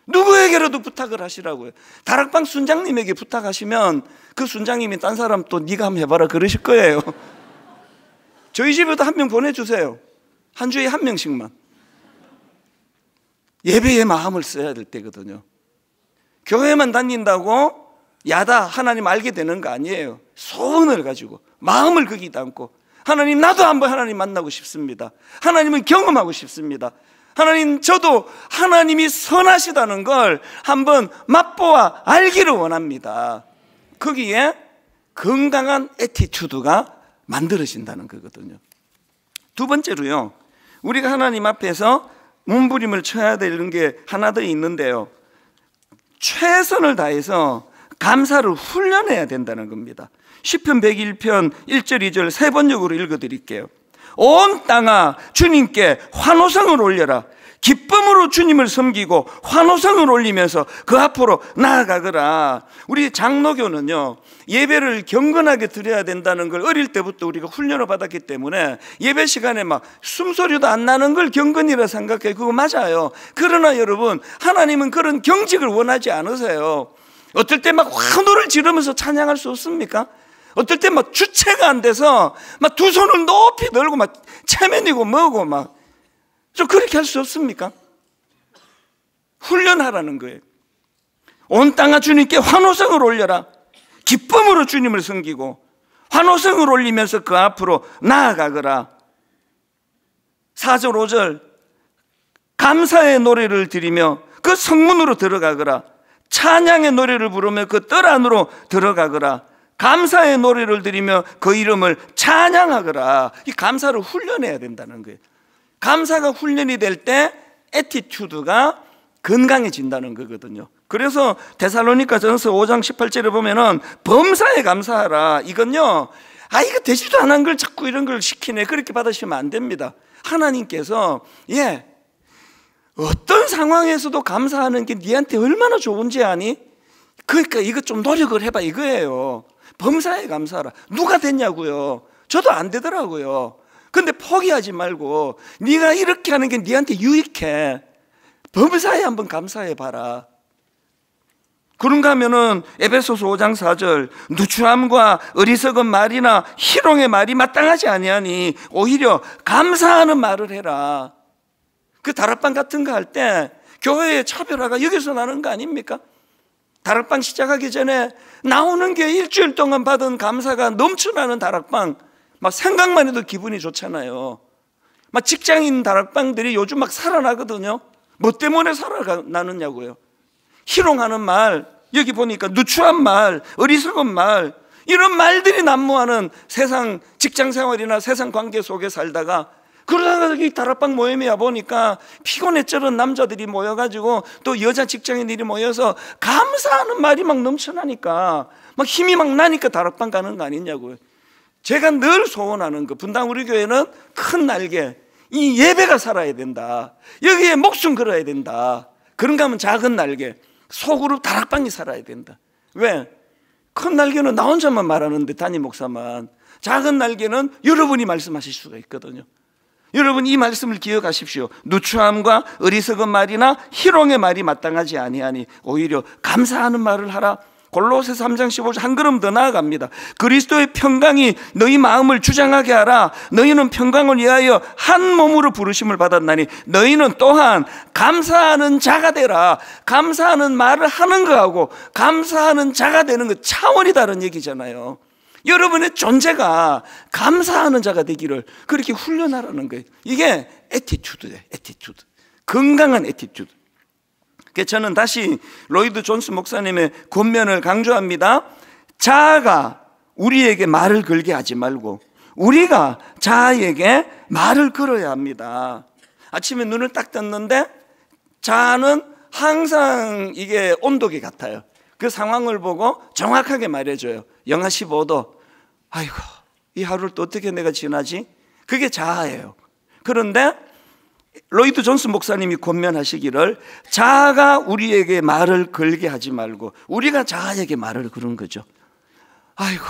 누구에게라도 부탁을 하시라고요. 다락방 순장님에게 부탁하시면 그 순장님이 딴 사람 또 네가 한번 해봐라 그러실 거예요. 저희 집에도 한 명 보내주세요. 한 주에 한 명씩만. 예배의 마음을 써야 될 때거든요. 교회만 다닌다고 야다 하나님 알게 되는 거 아니에요. 소원을 가지고 마음을 거기 담고, 하나님 나도 한번 하나님 만나고 싶습니다. 하나님은 경험하고 싶습니다. 하나님, 저도 하나님이 선하시다는 걸 한번 맛보아 알기를 원합니다. 거기에 건강한 애티튜드가 만들어진다는 거거든요. 두 번째로요, 우리가 하나님 앞에서 몸부림을 쳐야 되는 게 하나 더 있는데요, 최선을 다해서 감사를 훈련해야 된다는 겁니다. 시편 101편 1절 2절 세 번역으로 읽어드릴게요. 온 땅아 주님께 환호성을 올려라. 기쁨으로 주님을 섬기고 환호성을 올리면서 그 앞으로 나아가거라. 우리 장로교는요, 예배를 경건하게 드려야 된다는 걸 어릴 때부터 우리가 훈련을 받았기 때문에 예배 시간에 막 숨소리도 안 나는 걸 경건이라 생각해요. 그거 맞아요. 그러나 여러분, 하나님은 그런 경직을 원하지 않으세요. 어떨 때 막 환호를 지르면서 찬양할 수 없습니까? 어떨 때 막 주체가 안 돼서 막 두 손을 높이 들고 막 체면이고 뭐고 막 좀 그렇게 할 수 없습니까? 훈련하라는 거예요. 온 땅아 주님께 환호성을 올려라. 기쁨으로 주님을 섬기고 환호성을 올리면서 그 앞으로 나아가거라. 4절 5절 감사의 노래를 드리며 그 성문으로 들어가거라. 찬양의 노래를 부르며 그 뜰 안으로 들어가거라. 감사의 노래를 드리며 그 이름을 찬양하거라. 이 감사를 훈련해야 된다는 거예요. 감사가 훈련이 될 때 애티튜드가 건강해진다는 거거든요. 그래서 데살로니가전서 5장 18절에 보면은 범사에 감사하라. 이건요, 이거 되지도 않은 걸 자꾸 이런 걸 시키네, 그렇게 받으시면 안 됩니다. 하나님께서 어떤 상황에서도 감사하는 게 니한테 얼마나 좋은지 아니? 그러니까 이거 좀 노력을 해봐 이거예요. 범사에 감사하라. 누가 됐냐고요? 저도 안 되더라고요. 근데 포기하지 말고 네가 이렇게 하는 게 네한테 유익해. 범사에 한번 감사해 봐라. 그런가 하면은 에베소서 5장 4절 누추함과 어리석은 말이나 희롱의 말이 마땅하지 아니하니 오히려 감사하는 말을 해라. 그 다락방 같은 거 할 때 교회의 차별화가 여기서 나는 거 아닙니까? 다락방 시작하기 전에 나오는 게 일주일 동안 받은 감사가 넘쳐나는 다락방, 막 생각만 해도 기분이 좋잖아요. 막 직장인 다락방들이 요즘 막 살아나거든요. 뭐 때문에 살아나느냐고요. 희롱하는 말, 여기 보니까 누추한 말, 어리석은 말, 이런 말들이 난무하는 세상 직장생활이나 세상 관계 속에 살다가, 그러다가 이 다락방 모임에 와보니까 피곤해 쩔은 남자들이 모여가지고 또 여자 직장인들이 모여서 감사하는 말이 막 넘쳐나니까 막 힘이 막 나니까 다락방 가는 거 아니냐고요. 제가 늘 소원하는 거, 분당 우리 교회는 큰 날개, 이 예배가 살아야 된다. 여기에 목숨 걸어야 된다. 그런가 하면 작은 날개, 소그룹 다락방이 살아야 된다. 왜? 큰 날개는 나 혼자만 말하는데 담임 목사만, 작은 날개는 여러분이 말씀하실 수가 있거든요. 여러분 이 말씀을 기억하십시오. 누추함과 어리석은 말이나 희롱의 말이 마땅하지 아니하니 오히려 감사하는 말을 하라. 골로새서 3장 15절 한 걸음 더 나아갑니다. 그리스도의 평강이 너희 마음을 주장하게 하라. 너희는 평강을 위하여 한 몸으로 부르심을 받았나니 너희는 또한 감사하는 자가 되라. 감사하는 말을 하는 거하고 감사하는 자가 되는 거 차원이 다른 얘기잖아요. 여러분의 존재가 감사하는 자가 되기를 그렇게 훈련하라는 거예요. 이게 애티튜드예요. 애티튜드. 건강한 애티튜드. 저는 다시 로이드 존스 목사님의 권면을 강조합니다. 자아가 우리에게 말을 걸게 하지 말고 우리가 자아에게 말을 걸어야 합니다. 아침에 눈을 딱 떴는데 자아는 항상 이게 온도계 같아요. 그 상황을 보고 정확하게 말해줘요. 영하 15도. 아이고, 이 하루를 또 어떻게 내가 지나지? 그게 자아예요. 그런데 로이드 존스 목사님이 권면하시기를 자아가 우리에게 말을 걸게 하지 말고 우리가 자아에게 말을 거는 거죠. 아이고,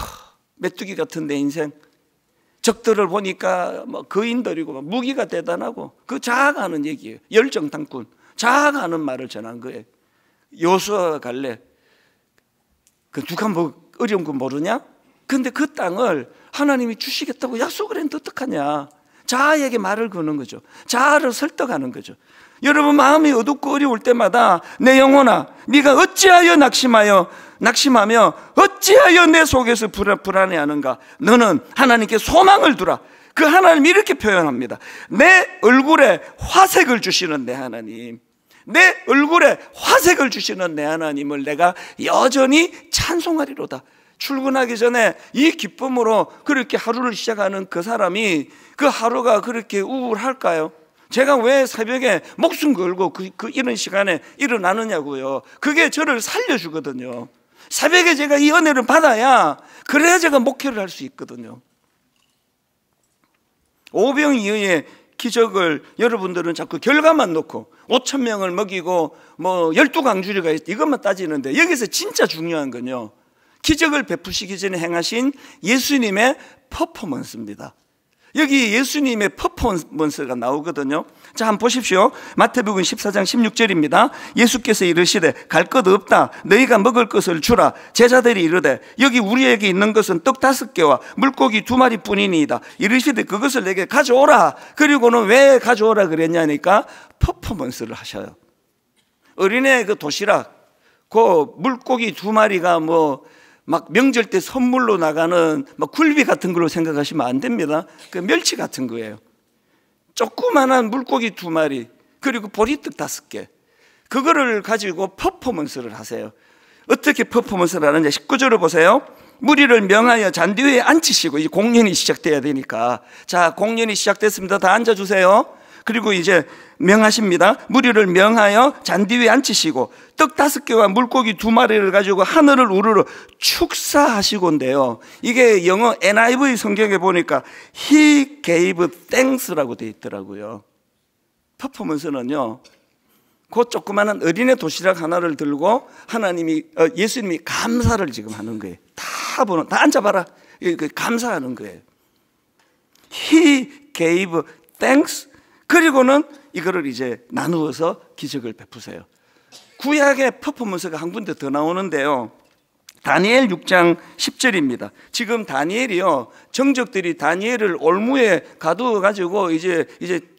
메뚜기 같은 내 인생, 적들을 보니까 뭐 거인들이고 무기가 대단하고, 그 자아가 하는 얘기예요. 열정당군, 자아가 하는 말을 전한 거예요. 여호수아와 갈렙, 그 누가 뭐 어려운 거 모르냐? 근데 그 땅을 하나님이 주시겠다고 약속을 했는데 어떡하냐? 자아에게 말을 거는 거죠. 자아를 설득하는 거죠. 여러분 마음이 어둡고 어려울 때마다 내 영혼아, 네가 어찌하여 낙심하며 어찌하여 내 속에서 불안해하는가? 너는 하나님께 소망을 두라. 그 하나님이 이렇게 표현합니다. 내 얼굴에 화색을 주시는 내 하나님, 내 얼굴에 화색을 주시는 내 하나님을 내가 여전히 찬송하리로다. 출근하기 전에 이 기쁨으로 그렇게 하루를 시작하는 그 사람이 그 하루가 그렇게 우울할까요? 제가 왜 새벽에 목숨 걸고 이런 시간에 일어나느냐고요. 그게 저를 살려주거든요. 새벽에 제가 이 은혜를 받아야, 그래야 제가 목회를 할 수 있거든요. 오병이어의 기적을 여러분들은 자꾸 결과만 놓고 5천 명을 먹이고 뭐 12강주리가 이것만 따지는데, 여기서 진짜 중요한 건요, 기적을 베푸시기 전에 행하신 예수님의 퍼포먼스입니다. 여기 예수님의 퍼포먼스가 나오거든요. 자, 한번 보십시오. 마태복음 14장 16절입니다. 예수께서 이르시되 갈 것 없다. 너희가 먹을 것을 주라. 제자들이 이르되 여기 우리에게 있는 것은 떡 5개와 물고기 2마리 뿐이니이다. 이르시되 그것을 내게 가져오라. 그리고는 왜 가져오라 그랬냐니까 퍼포먼스를 하셔요. 어린애 그 도시락, 그 물고기 2마리가 뭐 막 명절 때 선물로 나가는 막 굴비 같은 걸로 생각하시면 안 됩니다. 그 멸치 같은 거예요. 조그만한 물고기 2마리, 그리고 보리떡 5개, 그거를 가지고 퍼포먼스를 하세요. 어떻게 퍼포먼스를 하느냐, 19절을 보세요. 무리를 명하여 잔디 위에 앉히시고, 이제 공연이 시작돼야 되니까, 자, 공연이 시작됐습니다. 다 앉아주세요. 그리고 이제 명하십니다. 무리를 명하여 잔디 위에 앉히시고 떡 5개와 물고기 2마리를 가지고 하늘을 우러러 축사하시고인데요, 이게 영어 NIV 성경에 보니까 He gave thanks라고 되어 있더라고요. 퍼포먼스는요, 그 조그마한 어린애 도시락 하나를 들고 예수님이 감사를 지금 하는 거예요. 다 앉아봐라, 감사하는 거예요. He gave thanks. 그리고는 이거를 이제 나누어서 기적을 베푸세요. 구약의 퍼포먼스가 한 군데 더 나오는데요, 다니엘 6장 10절입니다. 지금 다니엘이요, 정적들이 다니엘을 올무에 가두어 가지고 이제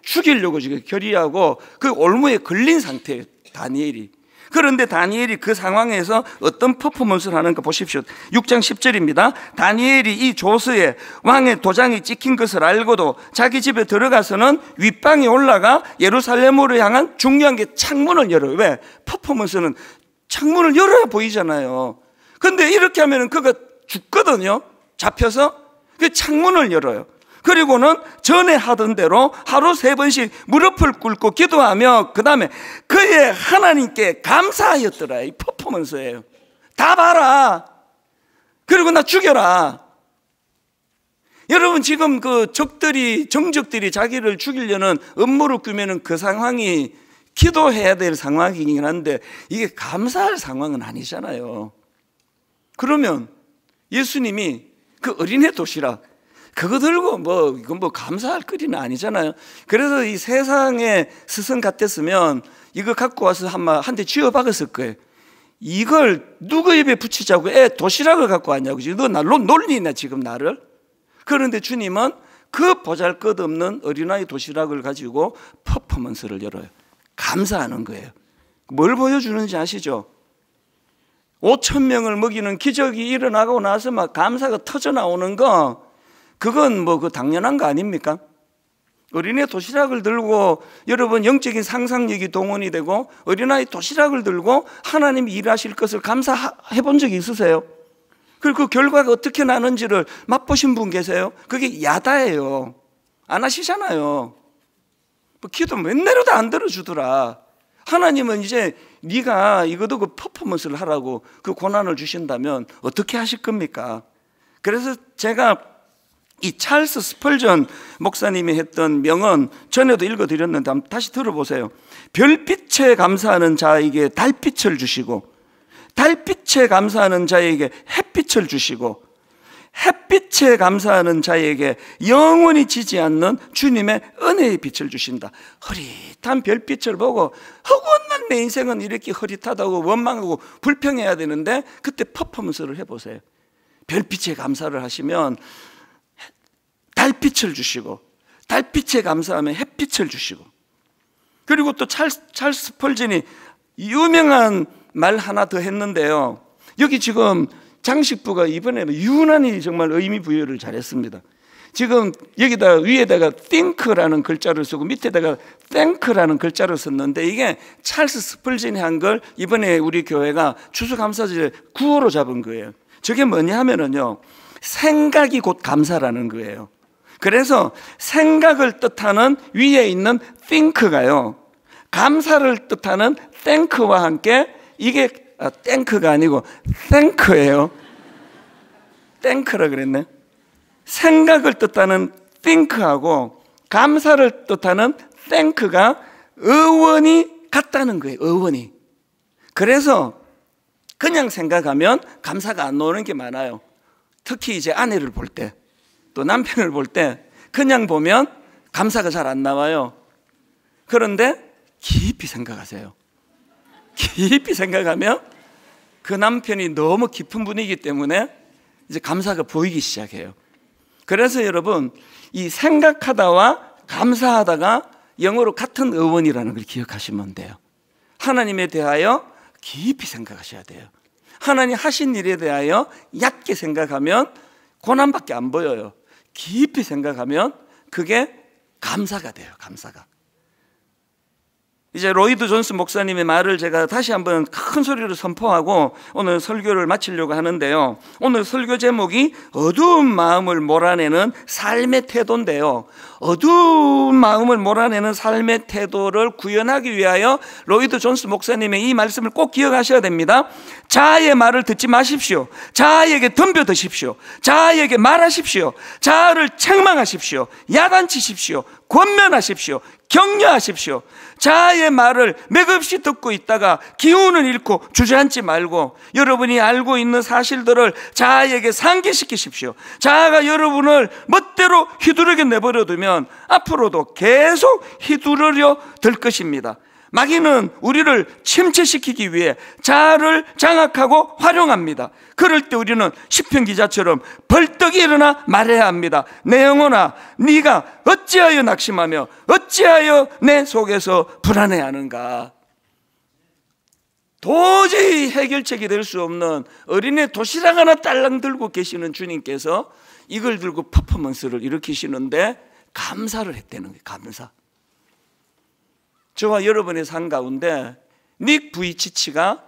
죽이려고 지금 결의하고 그 올무에 걸린 상태예요, 다니엘이. 그런데 다니엘이 그 상황에서 어떤 퍼포먼스를 하는가 보십시오. 6장 10절입니다. 다니엘이 이 조서에 왕의 도장이 찍힌 것을 알고도 자기 집에 들어가서는 윗방에 올라가 예루살렘으로 향한 중요한 게 창문을 열어요. 왜? 퍼포먼스는 창문을 열어야 보이잖아요. 근데 이렇게 하면 그가 죽거든요. 잡혀서 그 창문을 열어요. 그리고는 전에 하던 대로 하루 3번씩 무릎을 꿇고 기도하며 그 다음에 그의 하나님께 감사하였더라. 이 퍼포먼스예요. 다 봐라. 그리고 나 죽여라. 여러분, 지금 그 정적들이 자기를 죽이려는 음모를 꾸미는 그 상황이 기도해야 될 상황이긴 한데 이게 감사할 상황은 아니잖아요. 그러면 예수님이 그 어린애 도시락 그거 들고 이건 감사할 거리는 아니잖아요. 그래서 이 세상에 스승 같았으면 이거 갖고 와서 한 대 쥐어 박았을 거예요. 이걸 누구 입에 붙이자고 도시락을 갖고 왔냐고. 너 날로 놀리냐 지금 나를. 그런데 주님은 그 보잘것없는 어린아이 도시락을 가지고 퍼포먼스를 열어요. 감사하는 거예요. 뭘 보여주는지 아시죠? 5천 명을 먹이는 기적이 일어나고 나서 막 감사가 터져 나오는 거, 그건 그 당연한 거 아닙니까? 어린애 도시락을 들고 여러분 영적인 상상력이 동원이 되고 어린아이 도시락을 들고 하나님이 일하실 것을 감사해 본 적이 있으세요? 그리고 그 결과가 어떻게 나는지를 맛보신 분 계세요? 그게 야다예요. 안 하시잖아요. 기도 맨날 해도 안 들어주더라. 하나님은 이제 네가 이것도 그 퍼포먼스를 하라고 그 고난을 주신다면 어떻게 하실 겁니까? 그래서 제가 이 찰스 스펄전 목사님이 했던 명언 전에도 읽어드렸는데 한번 다시 들어보세요. 별빛에 감사하는 자에게 달빛을 주시고 달빛에 감사하는 자에게 햇빛을 주시고 햇빛에 감사하는 자에게 영원히 지지 않는 주님의 은혜의 빛을 주신다. 흐릿한 별빛을 보고 허구한 내 인생은 이렇게 흐릿하다고 원망하고 불평해야 되는데 그때 퍼포먼스를 해보세요. 별빛에 감사를 하시면 달빛을 주시고 달빛에 감사하면 햇빛을 주시고, 그리고 또 찰스 스펄전이 유명한 말 하나 더 했는데요, 여기 지금 장식부가 이번에 유난히 정말 의미 부여를 잘했습니다. 지금 여기다 위에다가 think라는 글자를 쓰고 밑에다가 thank라는 글자를 썼는데 이게 찰스 스펄전이 한 걸 이번에 우리 교회가 추수감사절에 구호로 잡은 거예요. 저게 뭐냐 하면은요, 생각이 곧 감사라는 거예요. 그래서 생각을 뜻하는 위에 있는 think가요, 감사를 뜻하는 thank와 함께 이게 thank가 아니고 thank예요. thank라 그랬네. 생각을 뜻하는 think하고 감사를 뜻하는 thank가 어원이 같다는 거예요. 어원이. 그래서 그냥 생각하면 감사가 안 나오는 게 많아요. 특히 이제 아내를 볼 때, 또 남편을 볼 때 그냥 보면 감사가 잘 안 나와요. 그런데 깊이 생각하세요. 깊이 생각하면 그 남편이 너무 깊은 분이기 때문에 이제 감사가 보이기 시작해요. 그래서 여러분, 이 생각하다와 감사하다가 영어로 같은 어원이라는 걸 기억하시면 돼요. 하나님에 대하여 깊이 생각하셔야 돼요. 하나님 하신 일에 대하여 얕게 생각하면 고난밖에 안 보여요. 깊이 생각하면 그게 감사가 돼요. 감사가. 이제 로이드 존스 목사님의 말을 제가 다시 한번 큰 소리로 선포하고 오늘 설교를 마치려고 하는데요, 오늘 설교 제목이 어두운 마음을 몰아내는 삶의 태도인데요, 어두운 마음을 몰아내는 삶의 태도를 구현하기 위하여 로이드 존스 목사님의 이 말씀을 꼭 기억하셔야 됩니다. 자아의 말을 듣지 마십시오. 자아에게 덤벼드십시오. 자아에게 말하십시오. 자아를 책망하십시오. 야단치십시오. 권면하십시오. 격려하십시오. 자아의 말을 맥없이 듣고 있다가 기운을 잃고 주저앉지 말고 여러분이 알고 있는 사실들을 자아에게 상기시키십시오. 자아가 여러분을 멋대로 휘두르게 내버려두면 앞으로도 계속 휘두르려 들 것입니다. 마귀는 우리를 침체시키기 위해 자아를 장악하고 활용합니다. 그럴 때 우리는 시편 기자처럼 벌떡 일어나 말해야 합니다. 내 영혼아, 네가 어찌하여 낙심하며 어찌하여 내 속에서 불안해하는가. 도저히 해결책이 될 수 없는 어린애 도시락 하나 딸랑 들고 계시는 주님께서 이걸 들고 퍼포먼스를 일으키시는데 감사를 했다는 거예요. 감사. 저와 여러분의 삶 가운데 닉 부이치치가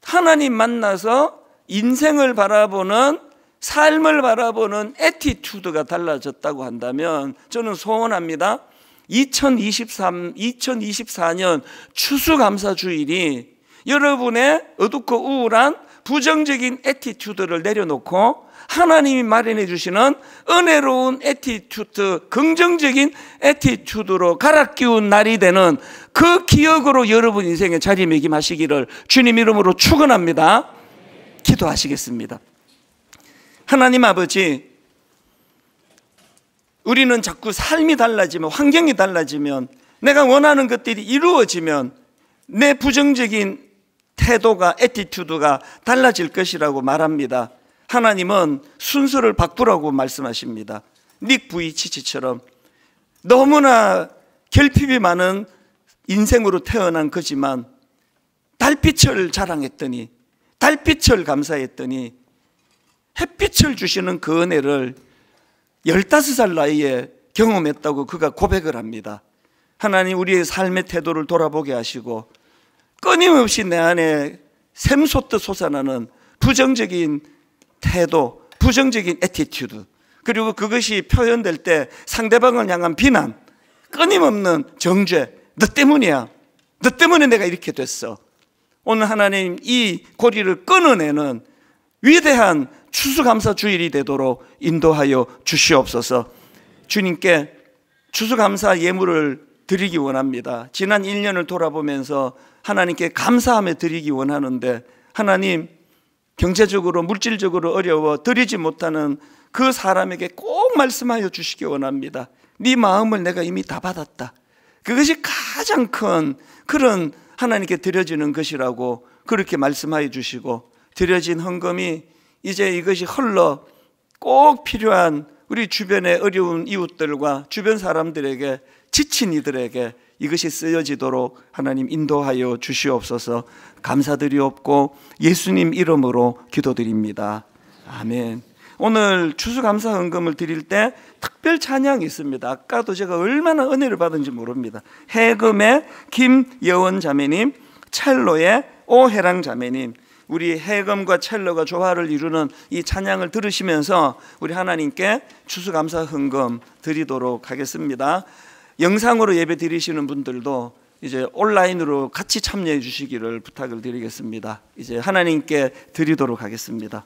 하나님 만나서 인생을 바라보는, 삶을 바라보는 애티튜드가 달라졌다고 한다면 저는 소원합니다. 2024년 추수감사주일이 여러분의 어둡고 우울한 부정적인 애티튜드를 내려놓고 하나님이 마련해 주시는 은혜로운 애티튜드, 긍정적인 애티튜드로 갈아 끼운 날이 되는 그 기억으로 여러분 인생에 자리매김하시기를 주님 이름으로 축원합니다. 기도하시겠습니다. 하나님 아버지, 우리는 자꾸 삶이 달라지면, 환경이 달라지면, 내가 원하는 것들이 이루어지면 내 부정적인 태도가, 애티튜드가 달라질 것이라고 말합니다. 하나님은 순서를 바꾸라고 말씀하십니다. 닉 부이치치처럼 너무나 결핍이 많은 인생으로 태어난 거지만 달빛을 자랑했더니, 달빛을 감사했더니 햇빛을 주시는 그 은혜를 15살 나이에 경험했다고 그가 고백을 합니다. 하나님, 우리의 삶의 태도를 돌아보게 하시고 끊임없이 내 안에 샘솟듯 솟아나는 부정적인 태도, 부정적인 애티튜드, 그리고 그것이 표현될 때 상대방을 향한 비난, 끊임없는 정죄, 너 때문이야, 너 때문에 내가 이렇게 됐어. 오늘 하나님 이 고리를 끊어내는 위대한 추수감사주일이 되도록 인도하여 주시옵소서. 주님께 추수감사 예물을 드리기 원합니다. 지난 1년을 돌아보면서 하나님께 감사하며 드리기 원하는데, 하나님 경제적으로 물질적으로 어려워 드리지 못하는 그 사람에게 꼭 말씀하여 주시기 원합니다. 네 마음을 내가 이미 다 받았다. 그것이 가장 큰 그런 하나님께 드려지는 것이라고 그렇게 말씀하여 주시고, 드려진 헌금이 이제 이것이 흘러 꼭 필요한 우리 주변의 어려운 이웃들과 주변 사람들에게, 지친 이들에게 이것이 쓰여지도록 하나님 인도하여 주시옵소서. 감사드리옵고 예수님 이름으로 기도드립니다. 아멘. 오늘 추수감사 헌금을 드릴 때 특별 찬양이 있습니다. 아까도 제가 얼마나 은혜를 받은지 모릅니다. 해금의 김여원 자매님, 첼로의 오혜랑 자매님, 우리 해금과 첼로가 조화를 이루는 이 찬양을 들으시면서 우리 하나님께 추수감사 헌금 드리도록 하겠습니다. 영상으로 예배 드리시는 분들도 이제 온라인으로 같이 참여해 주시기를 부탁을 드리겠습니다. 이제 하나님께 드리도록 하겠습니다.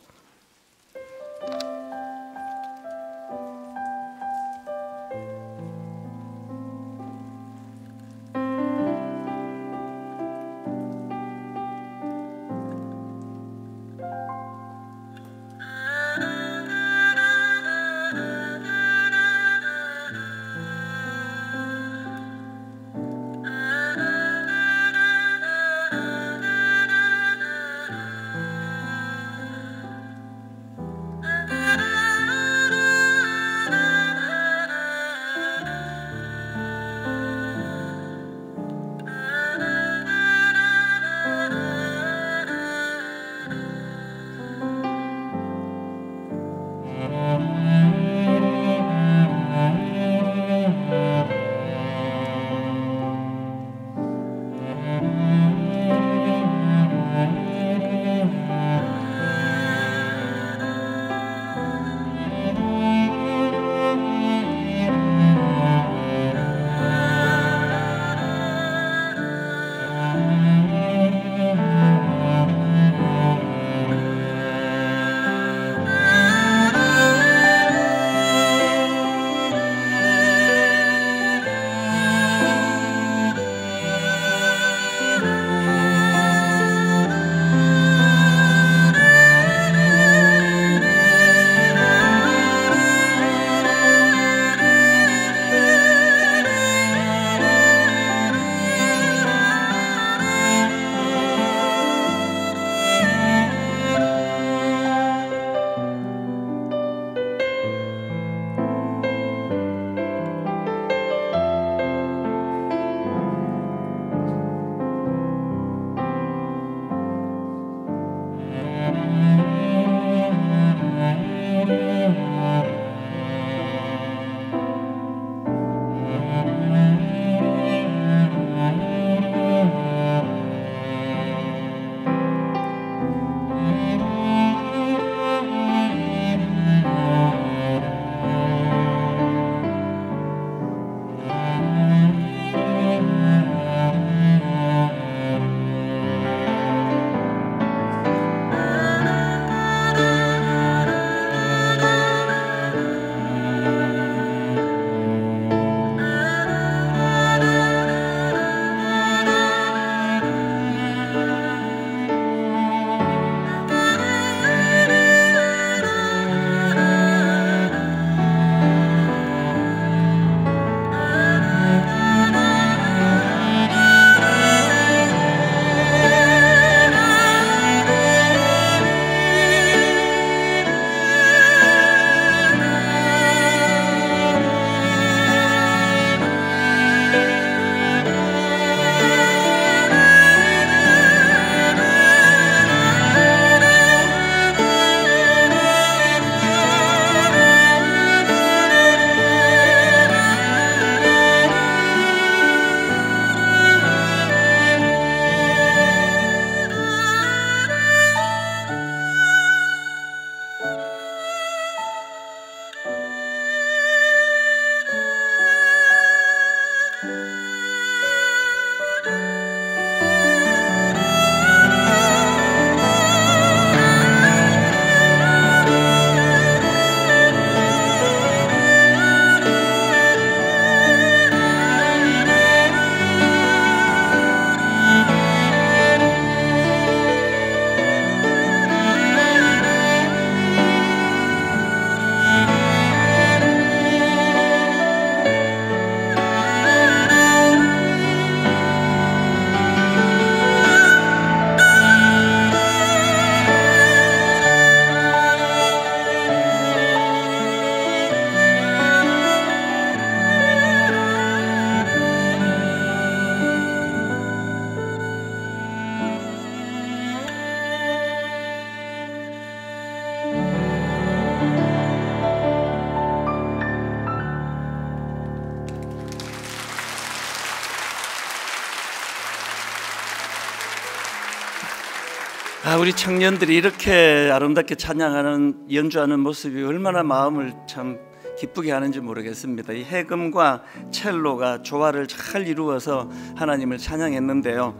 우리 청년들이 이렇게 아름답게 찬양하는, 연주하는 모습이 얼마나 마음을 참 기쁘게 하는지 모르겠습니다. 이 해금과 첼로가 조화를 잘 이루어서 하나님을 찬양했는데요,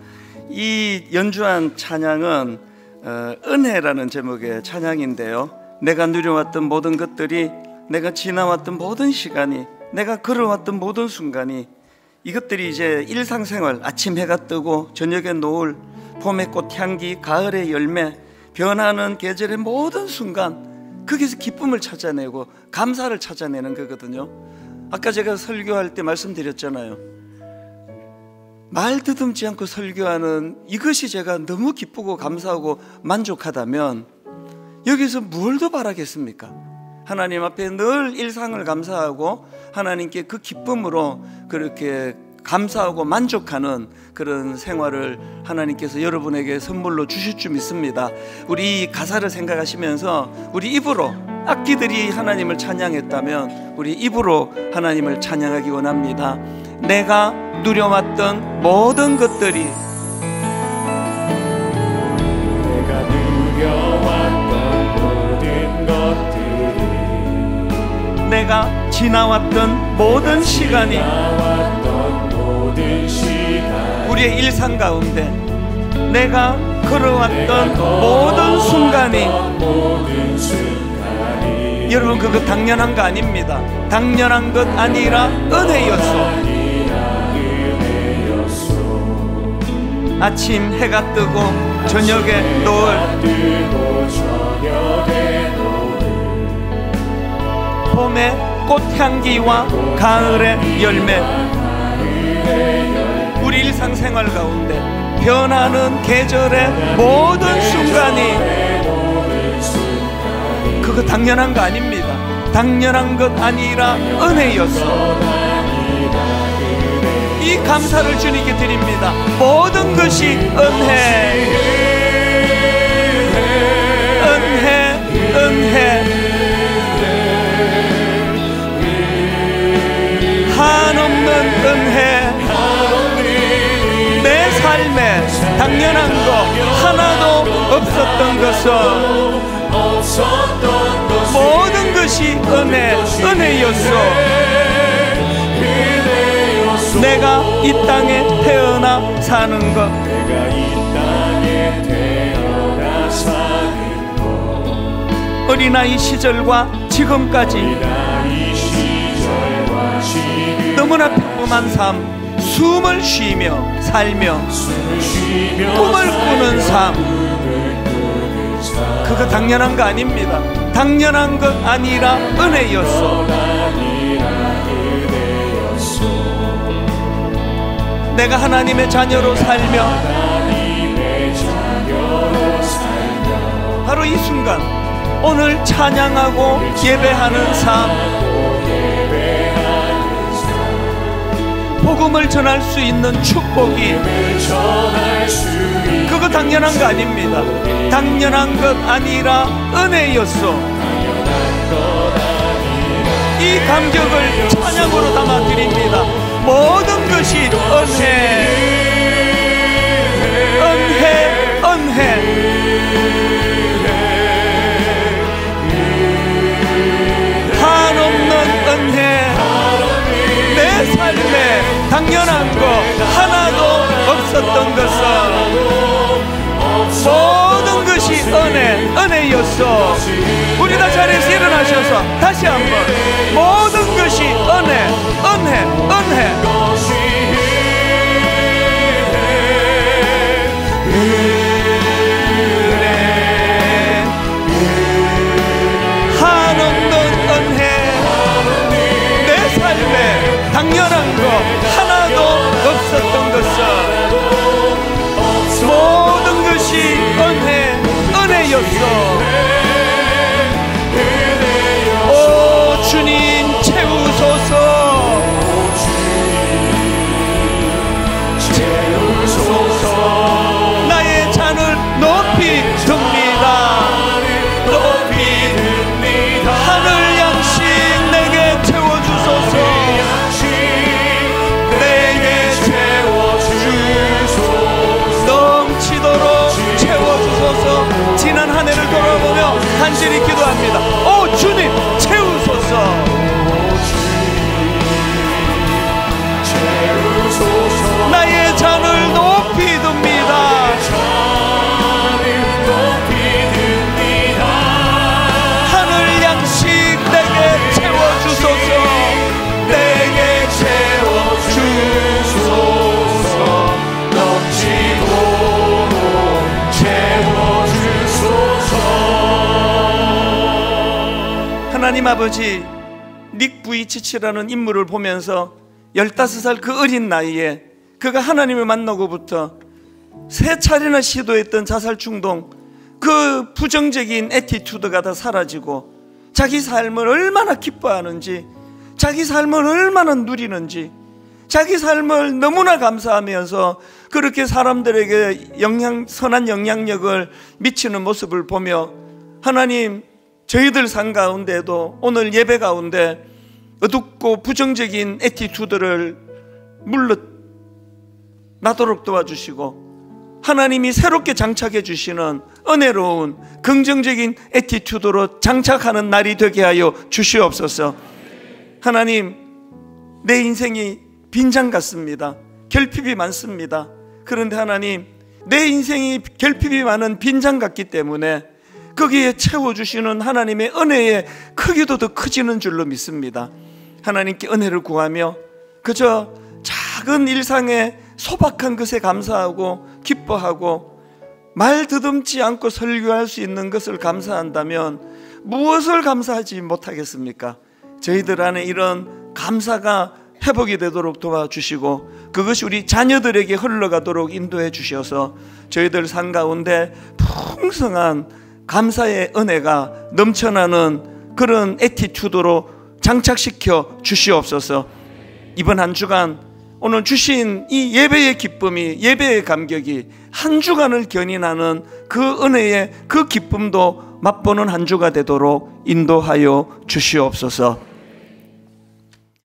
이 연주한 찬양은 은혜라는 제목의 찬양인데요, 내가 누려왔던 모든 것들이, 내가 지나왔던 모든 시간이, 내가 걸어왔던 모든 순간이, 이것들이 이제 일상생활, 아침 해가 뜨고 저녁에 노을, 봄의 꽃향기, 가을의 열매, 변하는 계절의 모든 순간, 거기서 기쁨을 찾아내고 감사를 찾아내는 거거든요. 아까 제가 설교할 때 말씀드렸잖아요, 말 더듬지 않고 설교하는 이것이 제가 너무 기쁘고 감사하고 만족하다면 여기서 뭘 더 바라겠습니까? 하나님 앞에 늘 일상을 감사하고 하나님께 그 기쁨으로 그렇게 감사하고 만족하는 그런 생활을 하나님께서 여러분에게 선물로 주실 줄 믿습니다. 우리 이 가사를 생각하시면서 우리 입으로, 악기들이 하나님을 찬양했다면 우리 입으로 하나님을 찬양하기 원합니다. 내가 누려왔던 모든 것들이, 내가 누려왔던 모든 것들이, 내가 지나왔던 모든 시간이, 우리의 일상 가운데 내가 걸어왔던 모든 순간이, 여러분 그거 당연한 거 아닙니다. 당연한 것 아니라 은혜였소. 아침 해가 뜨고 저녁에 노을, 봄의 꽃향기와 가을의 열매, 우리 일상생활 가운데 변하는 계절의 모든 순간이, 그거 당연한 거 아닙니다. 당연한 것 아니라 은혜였소. 이 감사를 주님께 드립니다. 모든 것이 은혜, 은혜, 은혜, 한없는 은혜. 내 삶에 당연한 거 하나도 없었던 것은 모든 것이 은혜, 은혜였소. 내가 이 땅에 태어나 사는 것, 어린아이 시절과 지금까지 너무나 평범한 삶, 숨을 쉬며 살며 꿈을 꾸는 삶, 그거 당연한 거 아닙니다. 당연한 것 아니라 은혜였소. 내가 하나님의 자녀로 살며 바로 이 순간, 오늘 찬양하고 예배하는 삶, 복음을 전할 수 있는 축복이, 그거 당연한 거 아닙니다. 당연한 것 아니라 은혜였소. 이 감격을 찬양으로 담아드립니다. 모든 것이 은혜, 은혜, 은혜, 한없는 은혜. 내 삶에 당연한 거 하나도 없었던 것은 모든 것이 은혜, 은혜였어. 우리 다 자리에서 일어나셔서 다시 한번 모든 것이 은혜, 은혜, 은혜. 한없는 은혜. 내 삶에 당연한 거 하나도 없었던 것은 모든 것이 은혜, 은혜였어. 오 주님 채우소서. 간절히 기도합니다. 오 주님 채우소서. 나의 잔을 높이 듭니다. 하늘 양식 내게 채워주소서. 내게 채워주소서. 넘치도록 채워주소서. 하나님 아버지, 닉 부이치치라는 인물을 보면서 15살 그 어린 나이에 그가 하나님을 만나고부터 3차례나 시도했던 자살 충동, 그 부정적인 애티튜드가 다 사라지고 자기 삶을 얼마나 기뻐하는지, 자기 삶을 얼마나 누리는지, 자기 삶을 너무나 감사하면서 그렇게 사람들에게 선한 영향력을 미치는 모습을 보며, 하나님, 저희들 삶 가운데도 오늘 예배 가운데 어둡고 부정적인 애티튜드를 물러나도록 도와주시고, 하나님이 새롭게 장착해 주시는 은혜로운 긍정적인 애티튜드로 장착하는 날이 되게 하여 주시옵소서. 하나님, 내 인생이 빈장 같습니다. 결핍이 많습니다. 그런데 하나님, 내 인생이 결핍이 많은 빈장 같기 때문에 거기에 채워주시는 하나님의 은혜의 크기도 더 커지는 줄로 믿습니다. 하나님께 은혜를 구하며 그저 작은 일상의 소박한 것에 감사하고 기뻐하고 말 더듬지 않고 설교할 수 있는 것을 감사한다면 무엇을 감사하지 못하겠습니까? 저희들 안에 이런 감사가 회복이 되도록 도와주시고 그것이 우리 자녀들에게 흘러가도록 인도해 주셔서 저희들 삶 가운데 풍성한 감사의 은혜가 넘쳐나는 그런 애티튜드로 장착시켜 주시옵소서. 이번 한 주간 오늘 주신 이 예배의 기쁨이, 예배의 감격이 한 주간을 견인하는 그 은혜의 그 기쁨도 맛보는 한 주가 되도록 인도하여 주시옵소서.